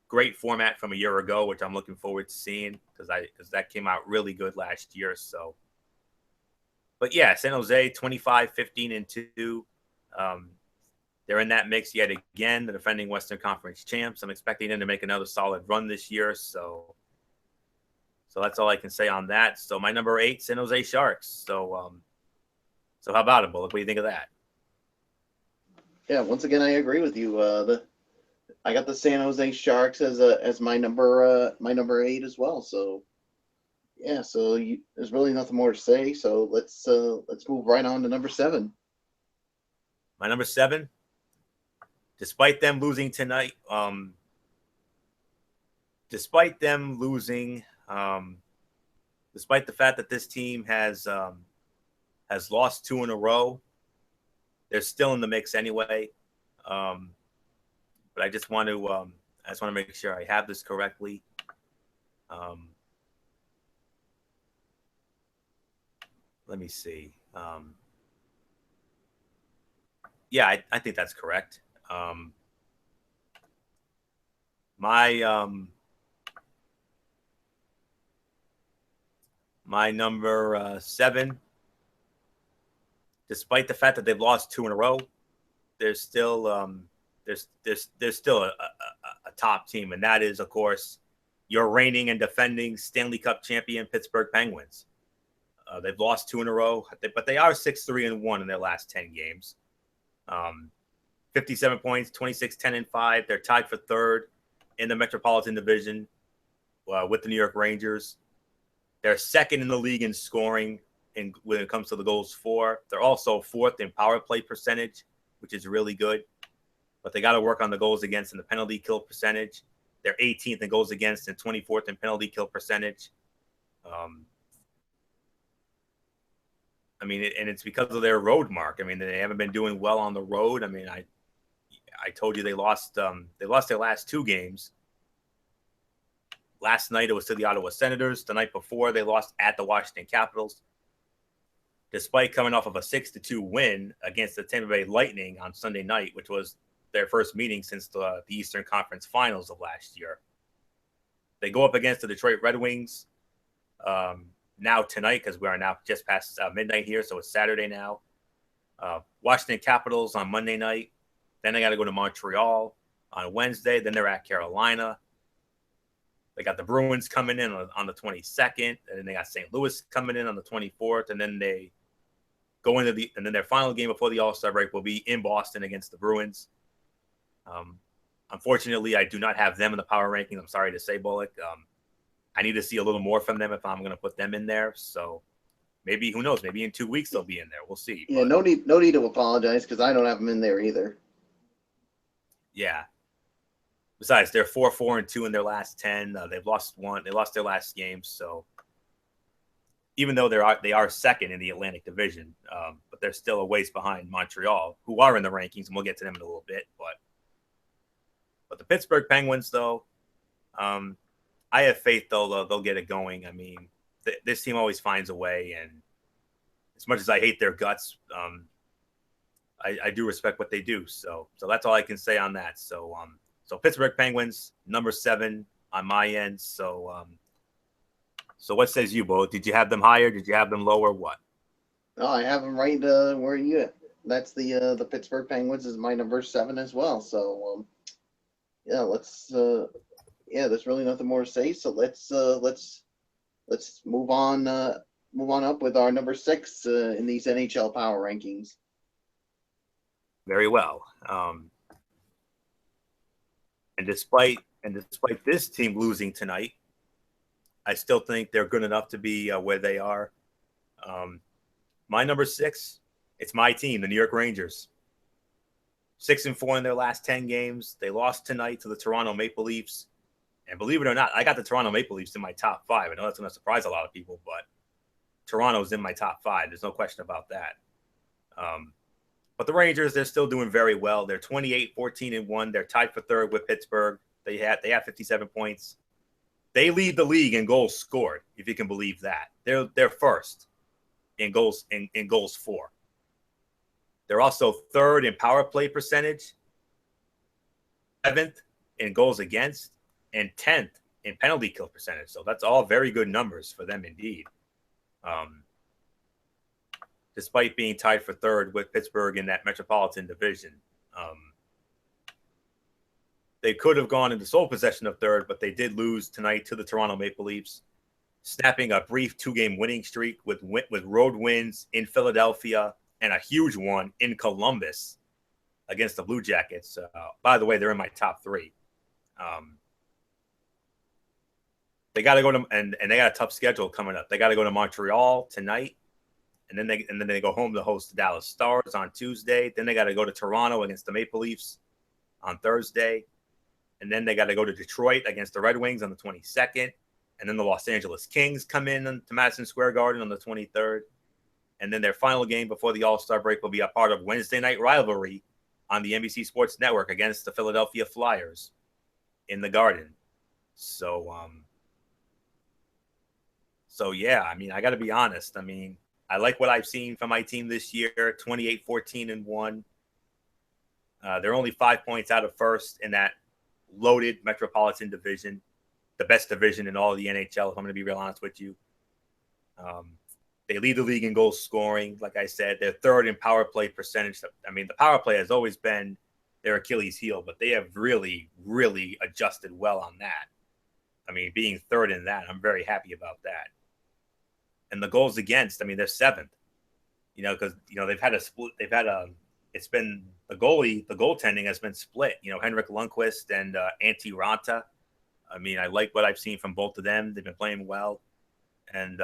great format from a year ago, which I'm looking forward to seeing because that came out really good last year. So, but yeah, San Jose 25-15-2. They're in that mix yet again, the defending Western Conference champs. I'm expecting them to make another solid run this year. So that's all I can say on that. So my number 8, San Jose Sharks. So how about it, Bullock? What do you think of that?
Yeah, once again, I agree with you. I got the San Jose Sharks as my number 8 as well. So yeah, there's really nothing more to say. So let's move right on to number 7.
My number 7, despite them losing tonight, despite the fact that this team has lost 2 in a row, they're still in the mix anyway. But I just want to make sure I have this correctly. Let me see. Yeah, I think that's correct. My number 7, despite the fact that they've lost 2 in a row, there's still there's still a top team, and that is, of course, your reigning and defending Stanley Cup champion Pittsburgh Penguins. They've lost 2 in a row, but they are 6-3-1 in their last 10 games. 57 points, 26-10-5. They're tied for 3rd in the Metropolitan Division with the New York Rangers. They're 2nd in the league in scoring. when it comes to the goals for. They're also fourth in power play percentage, which is really good. But they got to work on the goals against and the penalty kill percentage. They're 18th in goals against and 24th in penalty kill percentage. I mean, and it's because of their road mark. I mean, they haven't been doing well on the road. I mean, I told you they lost their last 2 games. Last night it was to the Ottawa Senators. The night before they lost at the Washington Capitals. Despite coming off of a 6-2 win against the Tampa Bay Lightning on Sunday night, which was their first meeting since the Eastern Conference Finals of last year. They go up against the Detroit Red Wings now tonight, because we are now just past midnight here, so it's Saturday now. Washington Capitals on Monday night. Then they got to go to Montreal on Wednesday. Then they're at Carolina. They got the Bruins coming in on the 22nd, and then they got St. Louis coming in on the 24th, and then they go into and then their final game before the All-Star break will be in Boston against the Bruins. Unfortunately, I do not have them in the power rankings. I'm sorry to say, Bullock. I need to see a little more from them if I'm going to put them in there. So maybe, who knows? Maybe in 2 weeks they'll be in there. We'll see.
Yeah, no need to apologize, because I don't have them in there either.
Yeah. Besides, they're 4-4-2 in their last 10. They've lost one. They lost their last game. So even though they are second in the Atlantic Division, but they're still a ways behind Montreal, who are in the rankings, and we'll get to them in a little bit. But the Pittsburgh Penguins, though, I have faith they'll get it going. I mean, this team always finds a way, and as much as I hate their guts, I do respect what they do. So that's all I can say on that. So Pittsburgh Penguins, number 7 on my end. So what says you, Bo? Did you have them higher? Did you have them lower? What?
No, I have them right where you at. That's the Pittsburgh Penguins is my number 7 as well. So yeah, there's really nothing more to say. So let's move on up with our number 6 in these NHL power rankings.
Very well. And despite this team losing tonight, I still think they're good enough to be where they are. My number 6, it's my team, the New York Rangers. 6-4 in their last 10 games. They lost tonight to the Toronto Maple Leafs. And believe it or not, I got the Toronto Maple Leafs in my top 5. I know that's going to surprise a lot of people, but Toronto's in my top 5. There's no question about that. But the Rangers, they're still doing very well. They're 28-14-1. They're tied for 3rd with Pittsburgh. They have 57 points. They lead the league in goals scored, if you can believe that. They're first in goals for. They're also 3rd in power play percentage, 7th in goals against, and 10th in penalty kill percentage. So that's all very good numbers for them indeed. Despite being tied for 3rd with Pittsburgh in that Metropolitan Division. They could have gone into sole possession of 3rd, but they did lose tonight to the Toronto Maple Leafs, snapping a brief 2-game winning streak with road wins in Philadelphia and a huge one in Columbus against the Blue Jackets. By the way, they're in my top 3. They got to go to and they got a tough schedule coming up. They got to go to Montreal tonight, and then they go home to host the Dallas Stars on Tuesday. Then they got to go to Toronto against the Maple Leafs on Thursday. And then they got to go to Detroit against the Red Wings on the 22nd. And then the Los Angeles Kings come in to Madison Square Garden on the 23rd. And then their final game before the All-Star break will be a part of Wednesday Night Rivalry on the NBC Sports Network against the Philadelphia Flyers in the Garden. So yeah, I mean, I got to be honest. I mean, I like what I've seen from my team this year, 28-14-1. They're only 5 points out of first in that loaded Metropolitan Division, the best division in all of the NHL, if I'm going to be real honest with you. They lead the league in goal scoring. Like I said, they're 3rd in power play percentage. I mean, the power play has always been their Achilles heel, but they have really, really adjusted well on that. I mean, being 3rd in that, I'm very happy about that. And the goals against, I mean, they're 7th, because, they've had a split. It's been the goaltending has been split. Henrik Lundqvist and Antti Raanta. I mean, I like what I've seen from both of them. They've been playing well. And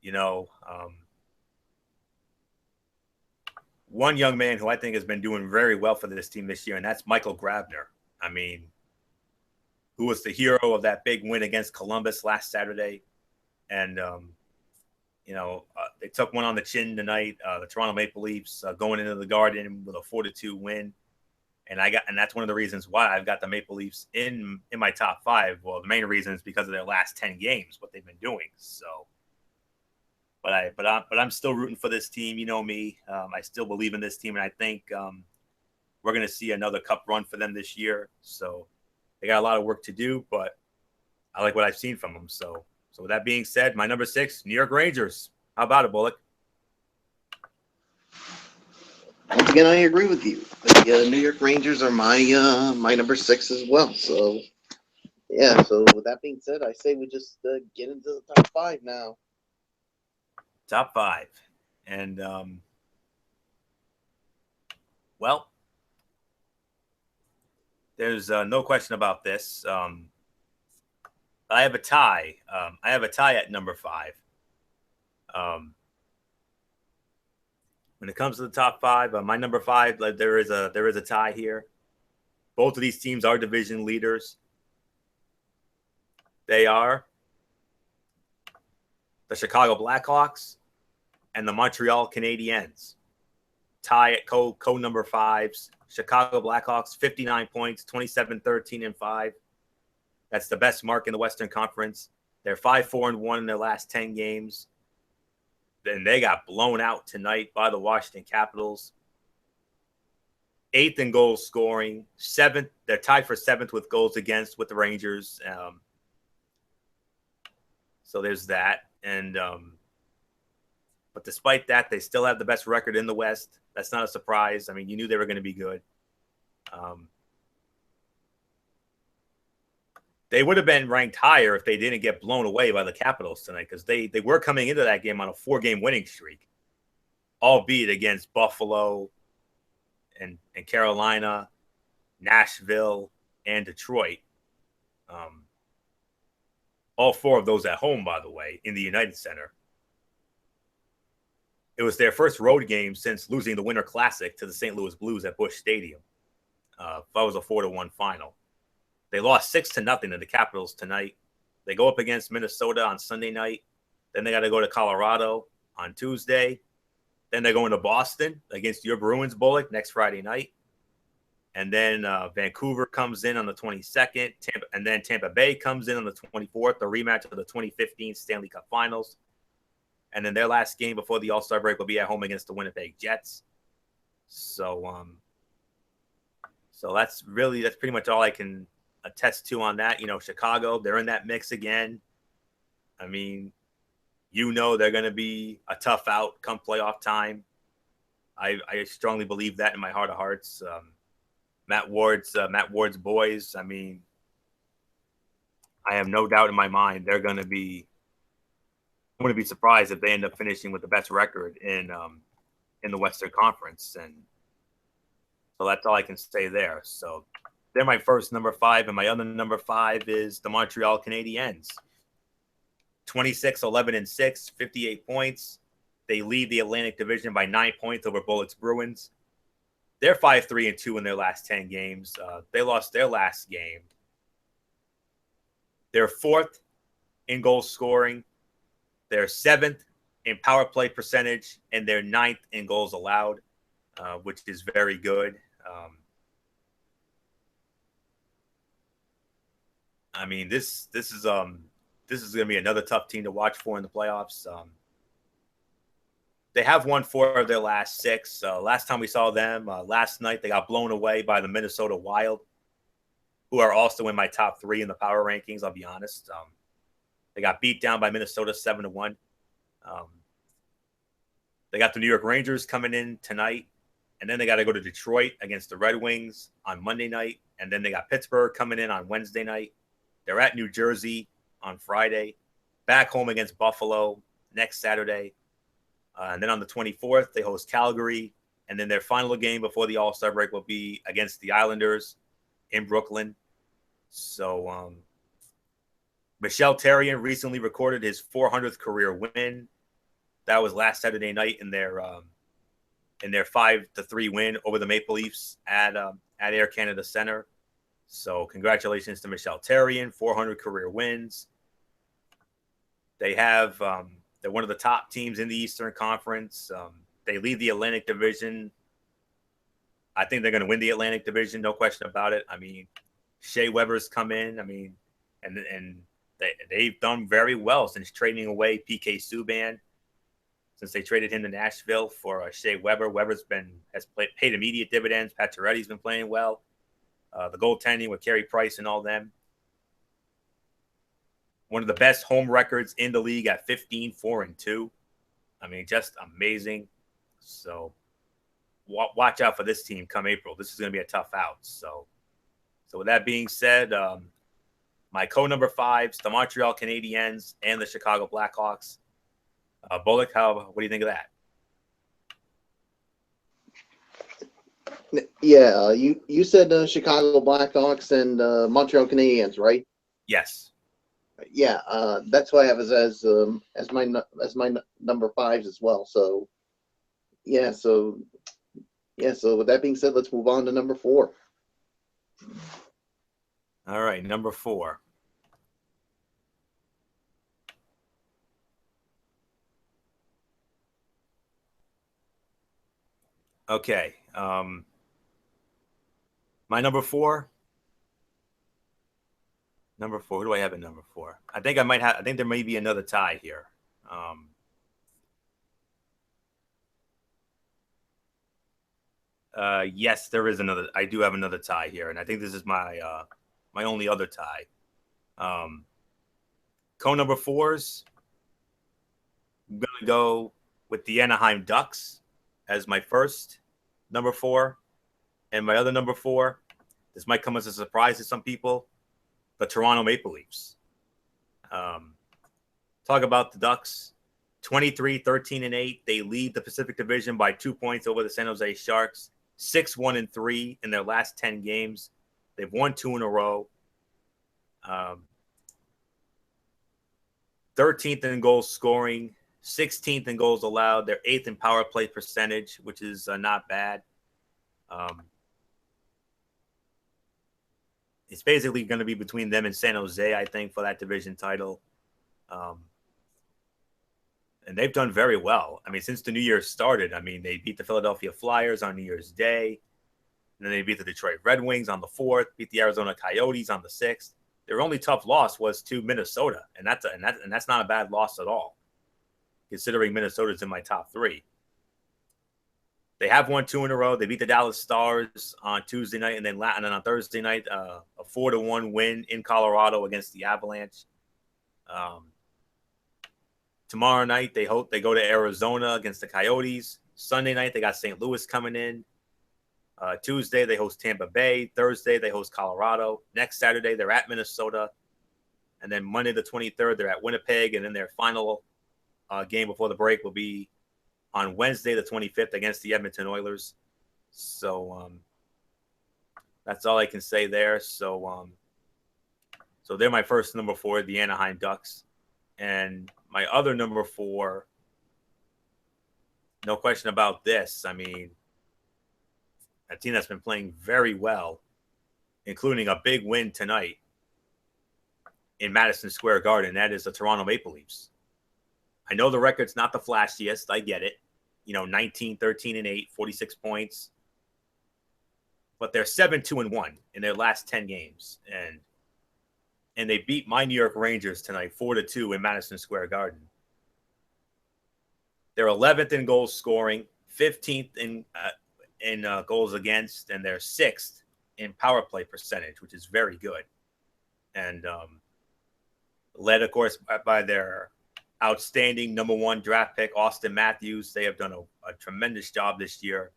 You know, one young man who I think has been doing very well for this team this year, and that's Michael Grabner. I mean, who was the hero of that big win against Columbus last Saturday. And, they took one on the chin tonight, the Toronto Maple Leafs, going into the Garden with a 4-2 win. And that's one of the reasons why I've got the Maple Leafs in my top 5. Well, the main reason is because of their last 10 games, what they've been doing. So, but I'm still rooting for this team. You know me, I still believe in this team, and I think we're going to see another cup run for them this year. So they got a lot of work to do, but I like what I've seen from them. So with that being said, my number 6, New York Rangers. How about it, Bullock?
Once again, I agree with you. The New York Rangers are my number 6 as well. So, yeah. So with that being said, I say we just get into the top 5 now.
Top 5, and well, there's no question about this. I have a tie. I have a tie at number 5. When it comes to the top 5, my number 5, there is a tie here. Both of these teams are division leaders. They are the Chicago Blackhawks and the Montreal Canadiens. Tie at co number 5s. Chicago Blackhawks, 59 points, 27-13-5. That's the best mark in the Western Conference. They're 5-4-1 in their last 10 games. Then they got blown out tonight by the Washington Capitals. 8th in goals scoring. 7th, they're tied for 7th with goals against with the Rangers. So there's that. And but despite that, they still have the best record in the West. That's not a surprise. I mean, you knew they were going to be good. They would have been ranked higher if they didn't get blown away by the Capitals tonight, because they were coming into that game on a 4-game winning streak, albeit against Buffalo and Carolina, Nashville, and Detroit. All 4 of those at home, by the way, in the United Center. It was their first road game since losing the Winter Classic to the St. Louis Blues at Busch Stadium. That was a 4-1 final. They lost 6-0 to the Capitals tonight. They go up against Minnesota on Sunday night. Then they got to go to Colorado on Tuesday. Then they're going to Boston against your Bruins, Bullock, next Friday night. And then Vancouver comes in on the 22nd. And then Tampa Bay comes in on the 24th, the rematch of the 2015 Stanley Cup Finals. And then their last game before the All-Star break will be at home against the Winnipeg Jets. So that's pretty much all I can attest to on that. Chicago, they're in that mix again. I mean, they're going to be a tough out come playoff time. I strongly believe that in my heart of hearts. Matt Ward's boys. I mean, I have no doubt in my mind they're going to be. I'm going to be surprised if they end up finishing with the best record in the Western Conference, and so that's all I can say there. So they're my first number 5, and my other number 5 is the Montreal Canadiens. 26-11-6, 58 points. They lead the Atlantic Division by 9 points over Bullets Bruins. They're 5-3-2 in their last 10 games. They lost their last game. They're 4th in goal scoring. They're 7th in power play percentage, and they're 9th in goals allowed, which is very good. I mean, this is going to be another tough team to watch for in the playoffs. They have won 4 of their last 6. Last time we saw them, last night, they got blown away by the Minnesota Wild, who are also in my top 3 in the power rankings, I'll be honest. They got beat down by Minnesota 7-1. They got the New York Rangers coming in tonight, and then they got to go to Detroit against the Red Wings on Monday night, and then they got Pittsburgh coming in on Wednesday night. They're at New Jersey on Friday, back home against Buffalo next Saturday. And then on the 24th, they host Calgary, and then their final game before the All-Star break will be against the Islanders in Brooklyn. So Michel Therrien recently recorded his 400th career win That was last Saturday night in their 5-3 win over the Maple Leafs at Air Canada Center. So congratulations to Michel Therrien, 400 career wins. They have they're one of the top teams in the Eastern Conference. They lead the Atlantic Division. I think they're going to win the Atlantic Division, no question about it. I mean, Shea Weber's come in. I mean, and they've done very well since trading away PK Subban. Since they traded him to Nashville for Shea Weber, has paid immediate dividends. Pacioretty's been playing well. The goaltending with Carey Price and all them. One of the best home records in the league at 15-4-2. I mean, just amazing. So watch out for this team come April. This is going to be a tough out. So with that being said, my number 5s, the Montreal Canadiens and the Chicago Blackhawks. Bullock, what do you think of that?
Yeah, you said Chicago Blackhawks and Montreal Canadiens, right?
Yes.
Yeah, that's why I have as my number 5s as well. So with that being said, let's move on to number 4.
All right, number 4. Okay. My number 4. Number 4. Who do I have at number 4? I think there may be another tie here. Yes, there is another. I do have another tie here, and I think this is my only other tie. Number 4s. I'm gonna go with the Anaheim Ducks as my first number 4, and my other number 4. This might come as a surprise to some people. The Toronto Maple Leafs. Talk about the Ducks. 23-13-8. They lead the Pacific Division by 2 points over the San Jose Sharks. 6-1-3 in their last 10 games. They've won 2 in a row. 13th in goals scoring, 16th in goals allowed. They're 8th in power play percentage, which is not bad. It's basically going to be between them and San Jose, I think, for that division title. And they've done very well. I mean, since the New Year started, I mean, they beat the Philadelphia Flyers on New Year's Day. And then they beat the Detroit Red Wings on the 4th, beat the Arizona Coyotes on the 6th. Their only tough loss was to Minnesota, and that's not a bad loss at all, considering Minnesota's in my top 3. They have won 2 in a row. They beat the Dallas Stars on Tuesday night, and then on Thursday night, a 4-1 win in Colorado against the Avalanche. Tomorrow night, they go to Arizona against the Coyotes. Sunday night, they got St. Louis coming in. Tuesday, they host Tampa Bay. Thursday, they host Colorado. Next Saturday, they're at Minnesota. And then Monday the 23rd, they're at Winnipeg. And then their final game before the break will be on Wednesday the 25th against the Edmonton Oilers. So that's all I can say there. So they're my first number 4, the Anaheim Ducks. And my other number 4, no question about this. I mean, a team that's been playing very well, including a big win tonight in Madison Square Garden. That is the Toronto Maple Leafs. I know the record's not the flashiest. I get it. 19-13-8, 46 points. But they're 7-2-1 in their last 10 games. And they beat my New York Rangers tonight 4-2 in Madison Square Garden. They're 11th in goals scoring, 15th in goals against, and they're 6th in power play percentage, which is very good. And led, of course, by their outstanding number 1 draft pick, Austin Matthews. They have done a tremendous job this year.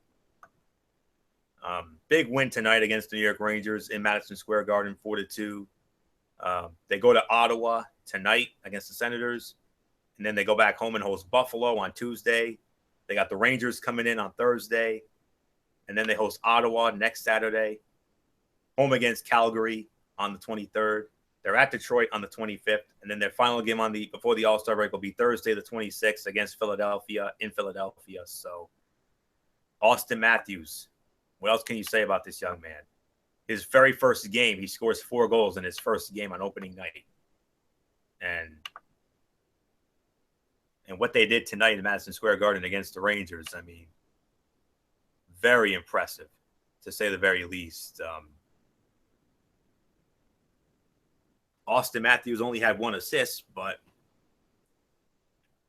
Big win tonight against the New York Rangers in Madison Square Garden, 4-2. They go to Ottawa tonight against the Senators, and then they go back home and host Buffalo on Tuesday. They got the Rangers coming in on Thursday, and then they host Ottawa next Saturday, home against Calgary on the 23rd, They're at Detroit on the 25th, and then their final game before the All-Star break will be Thursday the 26th against Philadelphia in Philadelphia. So, Austin Matthews, what else can you say about this young man? His very first game, he scores 4 goals in his first game on opening night, and what they did tonight in Madison Square Garden against the Rangers, I mean, very impressive, to say the very least. Austin Matthews only had 1 assist, but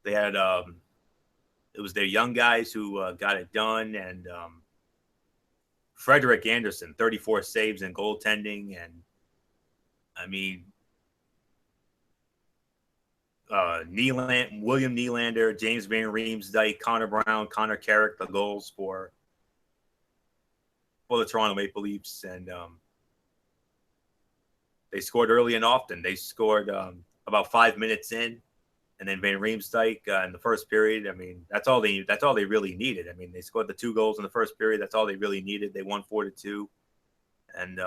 they had it was their young guys who got it done, and Frederik Andersen, 34 saves and goaltending, and I mean, William Nylander, James Van Riemsdyk, Connor Brown, Connor Carrick, the goals for the Toronto Maple Leafs, and they scored early and often. They scored about 5 minutes in, and then Van Riemsdyk in the first period. I mean, that's all they really needed. I mean, they scored the 2 goals in the first period. That's all they really needed. They won 4-2, and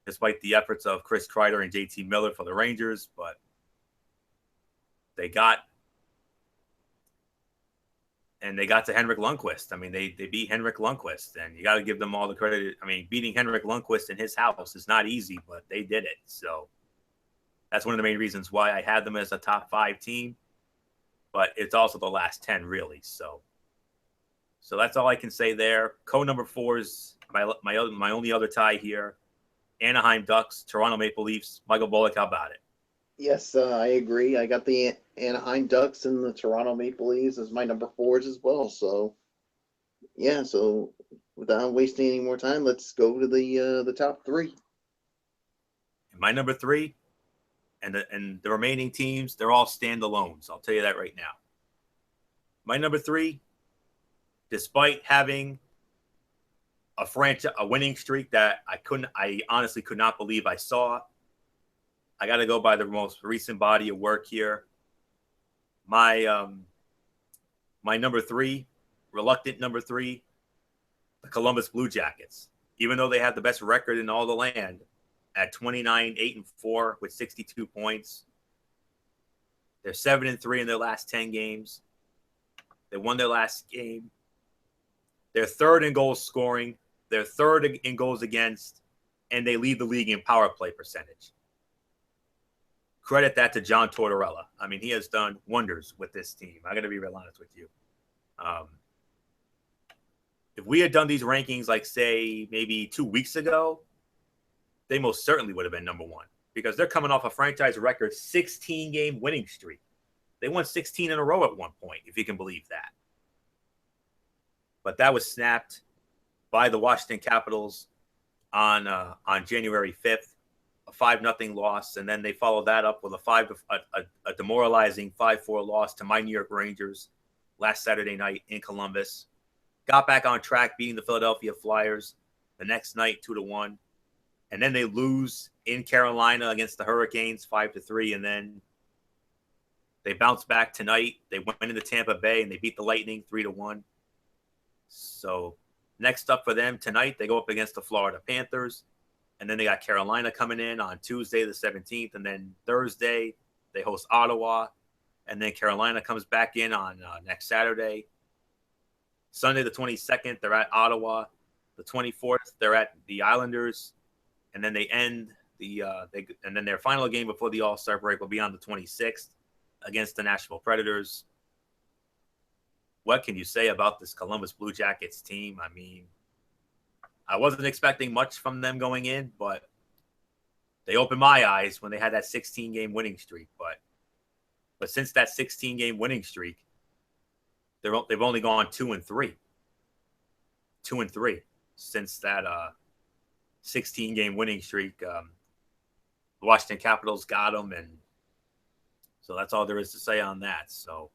despite the efforts of Chris Kreider and JT Miller for the Rangers, but they got to Henrik Lundqvist. I mean, they beat Henrik Lundqvist, and you got to give them all the credit. I mean, beating Henrik Lundqvist in his house is not easy, but they did it. So that's one of the main reasons why I had them as a top 5 team. But it's also the last 10, really. So that's all I can say there. Number 4 is my only other tie here: Anaheim Ducks, Toronto Maple Leafs. Michael Bullock, how about it?
Yes, I agree. I got the Anaheim Ducks and the Toronto Maple Leafs as my number 4s as well. So, yeah. So, without wasting any more time, let's go to the top 3.
My number 3, and the remaining teams, they're all standalones. I'll tell you that right now. My number 3, despite having a winning streak that I honestly could not believe I saw, I got to go by the most recent body of work here. My number 3, reluctant number 3, the Columbus Blue Jackets. Even though they have the best record in all the land at 29-8-4 with 62 points, they're 7-3 in their last 10 games. They won their last game. They're 3rd in goals scoring. They're 3rd in goals against, and they lead the league in power play percentage. Credit that to John Tortorella. I mean, he has done wonders with this team. I got to be real honest with you. If we had done these rankings, like, say, maybe 2 weeks ago, they most certainly would have been number 1, because they're coming off a franchise record 16-game winning streak. They won 16 in a row at one point, if you can believe that. But that was snapped by the Washington Capitals on January 5th. A 5-0 loss, and then they followed that up with a demoralizing 5-4 loss to my New York Rangers last Saturday night in Columbus. Got back on track, beating the Philadelphia Flyers the next night 2-1, and then they lose in Carolina against the Hurricanes 5-3, and then they bounce back tonight. They went into Tampa Bay and they beat the Lightning 3-1. So next up for them tonight, they go up against the Florida Panthers. And then they got Carolina coming in on Tuesday the 17th. And then Thursday, they host Ottawa. And then Carolina comes back in on next Saturday. Sunday the 22nd, they're at Ottawa. The 24th, they're at the Islanders. And then they end and then their final game before the All-Star break will be on the 26th against the Nashville Predators. What can you say about this Columbus Blue Jackets team? I mean, I wasn't expecting much from them going in, but they opened my eyes when they had that 16-game winning streak. But since that 16-game winning streak, they've only gone 2-3. 2-3 since that 16-game winning streak. The Washington Capitals got them, and so that's all there is to say on that. So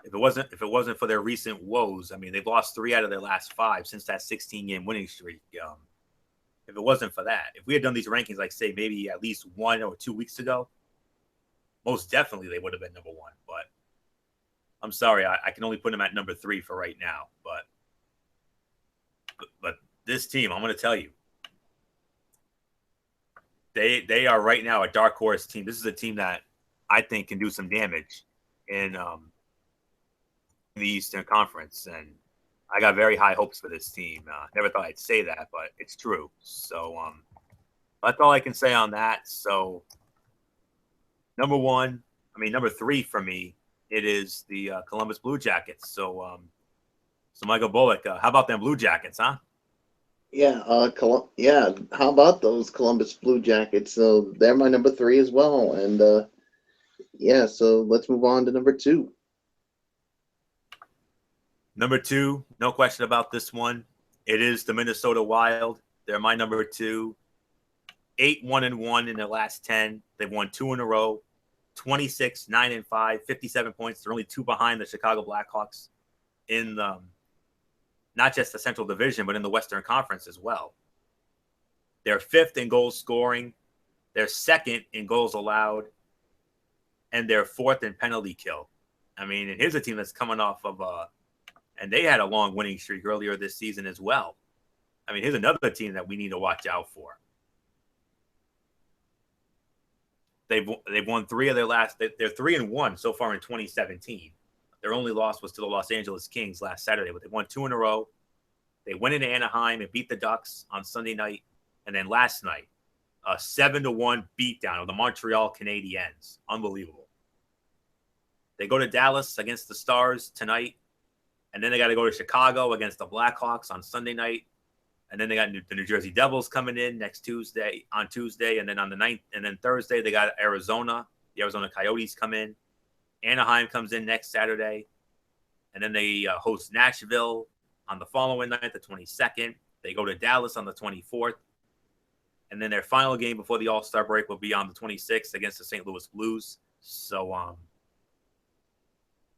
if it wasn't for their recent woes, I mean, they've lost 3 out of their last 5 since that 16-game winning streak. If it wasn't for that, if we had done these rankings, like, say, maybe at least 1 or 2 weeks ago, most definitely they would have been number 1. But I'm sorry, I can only put them at number 3 for right now. But this team, I'm going to tell you, they are right now a dark horse team. This is a team that I think can do some damage in the Eastern Conference, and I got very high hopes for this team. Never thought I'd say that, but it's true. So that's all I can say on that. So number 3 for me, it is the Columbus Blue Jackets. So Michael Bullock, how about them Blue Jackets, huh?
Yeah, yeah. How about those Columbus Blue Jackets? So they're my number 3 as well. And yeah, so let's move on to number 2.
Number 2, no question about this one. It is the Minnesota Wild. They're my number 2. 8-1-1 in their last 10. They've won 2 in a row. 26, 9-5, 57 points. They're only 2 behind the Chicago Blackhawks in not just the Central Division, but in the Western Conference as well. They're 5th in goals scoring. They're 2nd in goals allowed. And they're 4th in penalty kill. I mean, and here's a team that's coming off of and they had a long winning streak earlier this season as well. I mean, here's another team that we need to watch out for. They've won 3 of their last. They're 3-1 so far in 2017. Their only loss was to the Los Angeles Kings last Saturday, but they won 2 in a row. They went into Anaheim and beat the Ducks on Sunday night, and then last night, a 7-1 beatdown of the Montreal Canadiens. Unbelievable. They go to Dallas against the Stars tonight, and then they got to go to Chicago against the Blackhawks on Sunday night. And then they got the New Jersey Devils coming in next Tuesday, and then on the 9th, and then Thursday they got Arizona. The Arizona Coyotes come in. Anaheim comes in next Saturday, and then they host Nashville on the following night, the 22nd. They go to Dallas on the 24th, and then their final game before the All-Star break will be on the 26th against the St. Louis Blues. So,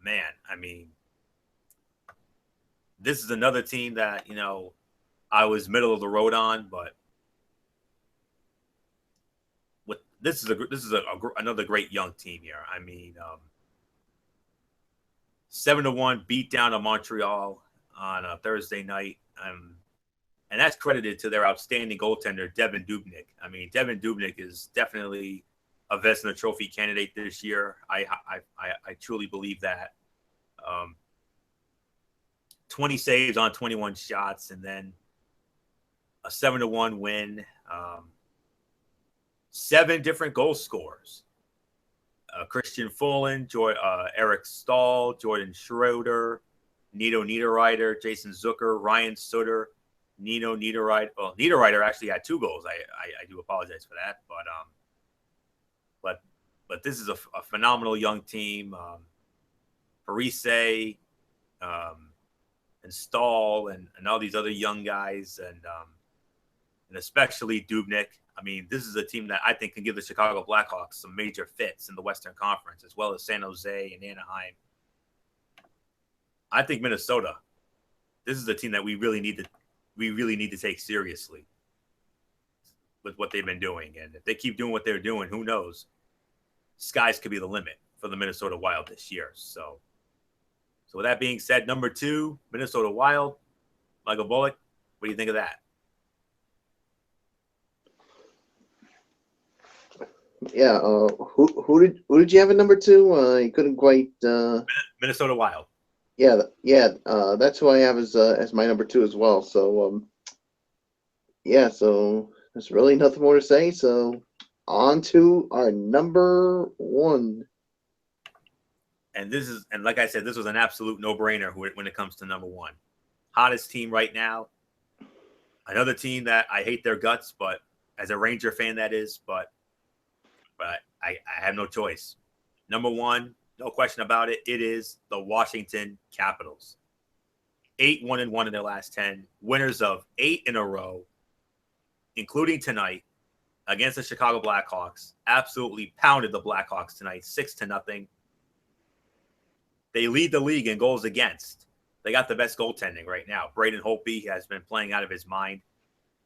man, I mean, this is another team that, I was middle of the road on, but this is another great young team here. I mean, 7-1 beat down to Montreal on a Thursday night, and that's credited to their outstanding goaltender Devan Dubnyk. I mean, Devan Dubnyk is definitely a Vezina Trophy candidate this year. I truly believe that. 20 saves on 21 shots, and then a 7-1 win. 7 different goal scorers. Christian Folin, Eric Stahl, Jordan Schroeder, Nino Niederreiter, Jason Zucker, Ryan Sutter, Nino Niederreiter. Well, Niederreiter actually had 2 goals. I do apologize for that, but this is a phenomenal young team. Parise, and Stahl, and all these other young guys, and especially Dubnyk. I mean, this is a team that I think can give the Chicago Blackhawks some major fits in the Western Conference, as well as San Jose and Anaheim. I think Minnesota, this is a team that we really need to take seriously with what they've been doing. And if they keep doing what they're doing, who knows? Skies could be the limit for the Minnesota Wild this year. So with that being said, number 2, Minnesota Wild, Michael Bullock, what do you think of that?
Yeah, who did you have at number 2? You couldn't quite.
Minnesota Wild.
Yeah, that's who I have as my number 2 as well. So yeah, so there's really nothing more to say. So on to our number 1.
And like I said, this was an absolute no-brainer when it comes to number 1. Hottest team right now. Another team that I hate their guts, but as a Ranger fan, that is, but I have no choice. Number 1, no question about it. It is the Washington Capitals. 8-1-1 in their last 10. Winners of 8 in a row, including tonight against the Chicago Blackhawks. Absolutely pounded the Blackhawks tonight, 6-0. They lead the league in goals against. They got the best goaltending right now. Braden Holtby has been playing out of his mind.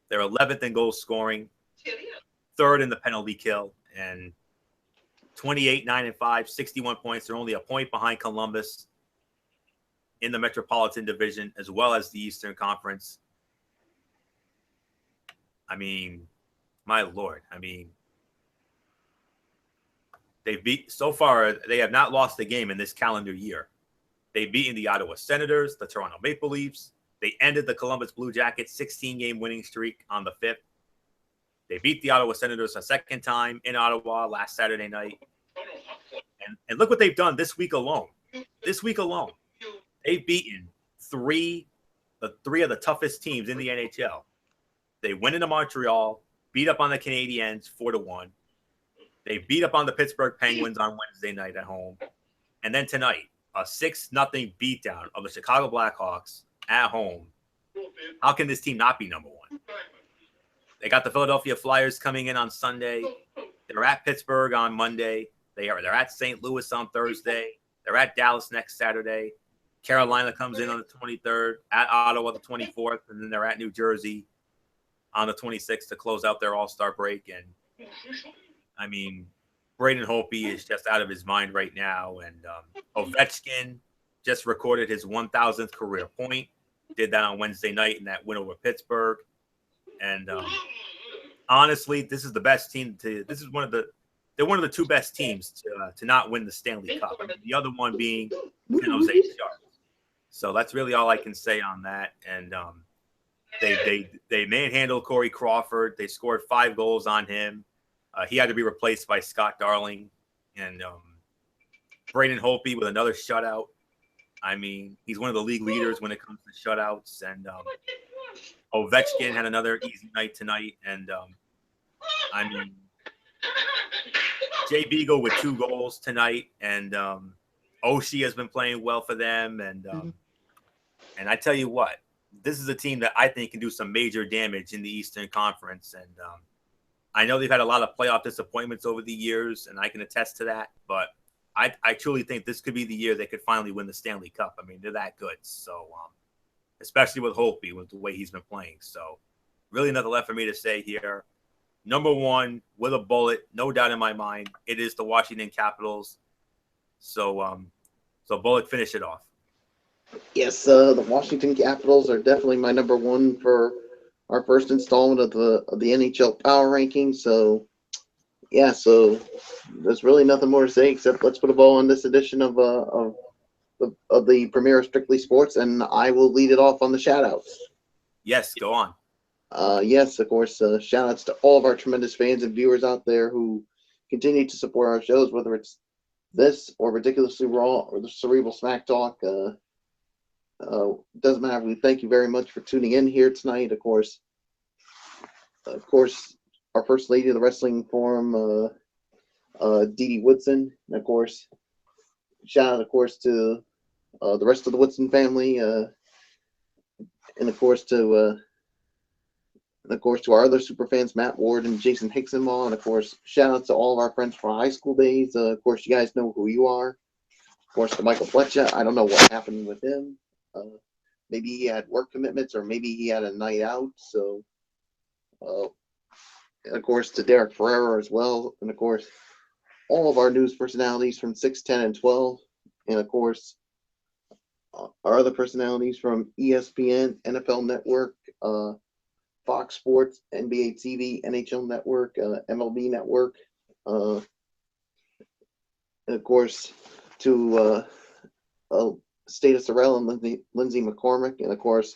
They're 11th in goal scoring, 3rd in the penalty kill, and 28, 9-5, 61 points. They're only a point behind Columbus in the Metropolitan Division, as well as the Eastern Conference. I mean, My Lord. I mean, so far, they have not lost a game in this calendar year. They've beaten the Ottawa Senators, the Toronto Maple Leafs. They ended the Columbus Blue Jackets 16-game winning streak on the 5th. They beat the Ottawa Senators a second time in Ottawa last Saturday night. And look what they've done this week alone. This week alone, they've beaten three of the toughest teams in the NHL. They went into Montreal, beat up on the Canadiens 4-1. They beat up on the Pittsburgh Penguins on Wednesday night at home. And then tonight, a 6-0 beatdown of the Chicago Blackhawks at home. How can this team not be number one? They got the Philadelphia Flyers coming in on Sunday. They're at Pittsburgh on Monday. They're at St. Louis on Thursday. They're at Dallas next Saturday. Carolina comes in on the 23rd, at Ottawa the 24th, and then they're at New Jersey on the 26th to close out their All-Star break. And I mean, Braden Holtby is just out of his mind right now. And Ovechkin just recorded his 1,000th career point. Did that on Wednesday night in that win over Pittsburgh. And honestly, this is the best team they're one of the two best teams to not win the Stanley Cup. I mean, the other one being San Jose Sharks. So that's really all I can say on that. And they manhandled Corey Crawford. They scored 5 goals on him. He had to be replaced by Scott Darling. And Braden Holtby with another shutout. I mean, he's one of the league leaders when it comes to shutouts. And Ovechkin had another easy night tonight. And I mean, Jay Beagle with 2 goals tonight. And Oshie has been playing well for them. And I tell you what, this is a team that I think can do some major damage in the Eastern Conference. And I know they've had a lot of playoff disappointments over the years, and I can attest to that. But I truly think this could be the year they could finally win the Stanley Cup. I mean, they're that good. So, especially with Holtby, with the way he's been playing. So, really nothing left for me to say here. Number one, with a bullet, no doubt in my mind, it is the Washington Capitals. So Bullock, finish it off.
Yes, the Washington Capitals are definitely my number one for our first installment of the NHL Power Ranking. So, yeah, so there's really nothing more to say except let's put a bow on this edition of the Premier Strictly Sports, and I will lead it off on the shout-outs.
Yes, go on.
Yes, of course, shout-outs to all of our tremendous fans and viewers out there who continue to support our shows, whether it's this or Ridiculously Raw or the Cerebral Smack Talk. Doesn't matter. We thank you very much for tuning in here tonight. Of course, our First Lady of the Wrestling Forum, Dee Dee Woodson. And of course, shout out, of course, to the rest of the Woodson family, and of course to our other super fans, Matt Ward and Jason Hicksonbaugh. And of course, shout out to all of our friends from high school days. Of course, you guys know who you are. Of course, to Michael Fletcher. I don't know what happened with him. Maybe he had work commitments, or maybe he had a night out. So, and of course, to Derek Ferrera as well. And of course, all of our news personalities from 6, 10, and 12. And of course, our other personalities from ESPN, NFL Network, Fox Sports, NBA TV, NHL Network, MLB Network. And of course, to Stata Sorrell and Lindsay McCormick, and of course,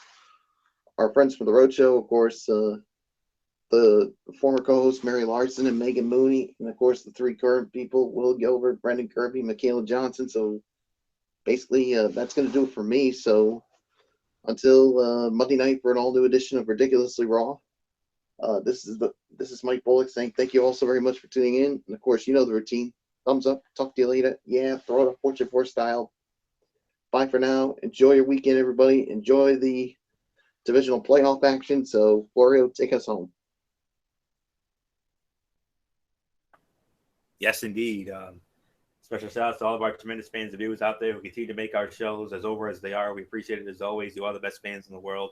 our friends from the Roadshow, of course, the former co-hosts Mary Larson and Megan Mooney, and of course, the 3 current people, Will Gilbert, Brendan Kirby, Michaela Johnson. So basically, that's going to do it for me. So until Monday night for an all-new edition of Ridiculously Raw, this is Mike Bullock saying thank you all so very much for tuning in. And of course, you know the routine. Thumbs up, talk to you later. Yeah, throw it a Fortune 4 style. Bye for now. Enjoy your weekend, everybody. Enjoy the divisional playoff action. So, Florio, take us home.
Yes, indeed. Special shout out to all of our tremendous fans and viewers out there who continue to make our shows as over as they are. We appreciate it as always. You are the best fans in the world.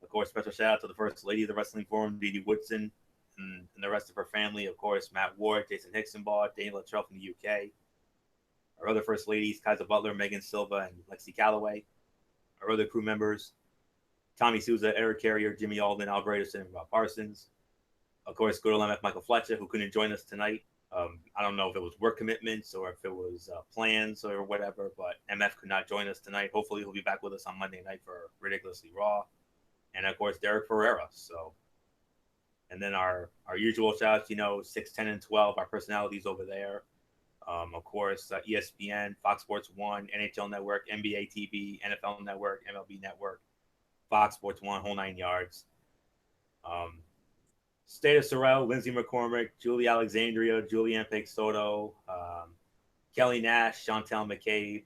Of course, special shout out to the First Lady of the Wrestling Forum, Dee Dee Woodson, and the rest of her family. Of course, Matt Ward, Jason Hicksonbaugh, Daniel Luttrell from the UK. Our other First Ladies, Kaiser Butler, Megan Silva, and Lexi Calloway. Our other crew members, Tommy Souza, Eric Carrier, Jimmy Alden, Al Bradison, and Rob Parsons. Of course, good old MF Michael Fletcher, who couldn't join us tonight. I don't know if it was work commitments or if it was plans or whatever, but MF could not join us tonight. Hopefully, he'll be back with us on Monday night for Ridiculously Raw. And of course, Derek Ferreira. So, and then our usual shouts, 6, 10, and 12, our personalities over there. Of course, ESPN, Fox Sports 1, NHL Network, NBA TV, NFL Network, MLB Network, Fox Sports 1, whole 9 yards. State of Sorrel, Lindsay McCormick, Julie Alexandria, Julianne Pig Soto, Kelly Nash, Chantel McCabe,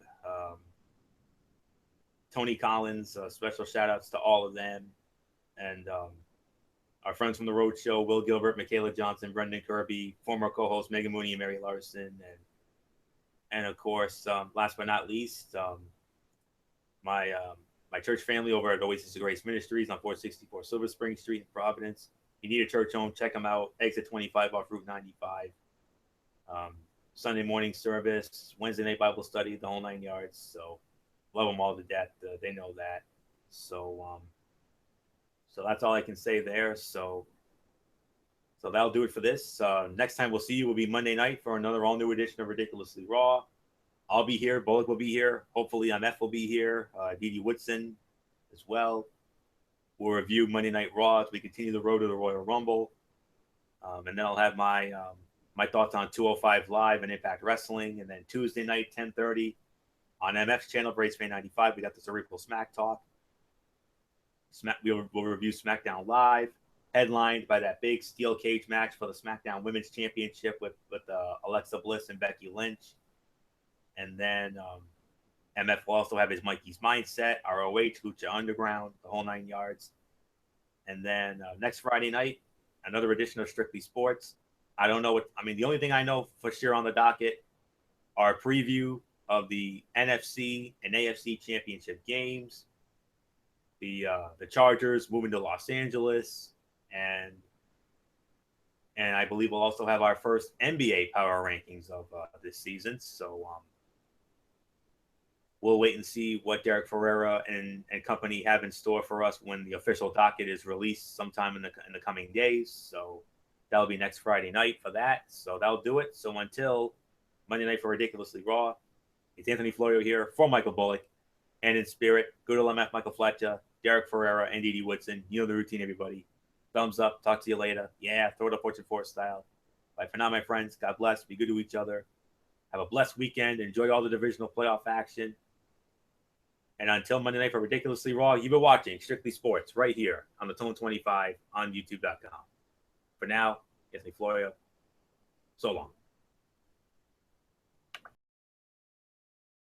Tony Collins. Special shout outs to all of them. And our friends from the Road Show, Will Gilbert, Michaela Johnson, Brendan Kirby, former co-host Megan Mooney and Mary Larson. And of course, last but not least, my church family over at Oasis of Grace Ministries on 464 Silver Spring Street in Providence. If you need a church home, check them out. Exit 25 off Route 95. Sunday morning service, Wednesday night Bible study, the whole 9 yards. So love them all to death. They know that. So that's all I can say there. So that'll do it for this. Next time we'll see you will be Monday night for another all new edition of Ridiculously Raw. I'll be here. Bullock will be here. Hopefully MF will be here. Didi Woodson as well. We'll review Monday Night Raw as we continue the road to the Royal Rumble. And then I'll have my thoughts on 205 Live and Impact Wrestling. And then Tuesday night, 10:30 on MF's channel, Brace Fan 95, we got the Cerebral Smack Talk. We'll review SmackDown Live, headlined by that big steel cage match for the SmackDown Women's Championship with Alexa Bliss and Becky Lynch. And then MF will also have his Mikey's Mindset, ROH, Lucha Underground, the whole 9 yards. And then next Friday night, another edition of Strictly Sports. I don't know the only thing I know for sure on the docket are a preview of the NFC and AFC Championship games, the Chargers moving to Los Angeles, and I believe we'll also have our first NBA power rankings of this season. So we'll wait and see what Derek Ferreira and company have in store for us when the official docket is released sometime in the coming days. So that'll be next Friday night for that. So that'll do it. So until Monday night for Ridiculously Raw, it's Anthony Florio here for Michael Bullock. And in spirit, good old MF Michael Fletcher, Derek Ferreira, and Didi Woodson. You know the routine, everybody. Thumbs up. Talk to you later. Yeah, throw it up Fortune 4 style. Bye for now, my friends. God bless. Be good to each other. Have a blessed weekend. Enjoy all the divisional playoff action. And until Monday night for Ridiculously Raw, you've been watching Strictly Sports right here on the Tone 25 on YouTube.com. For now, Anthony Florio. So long.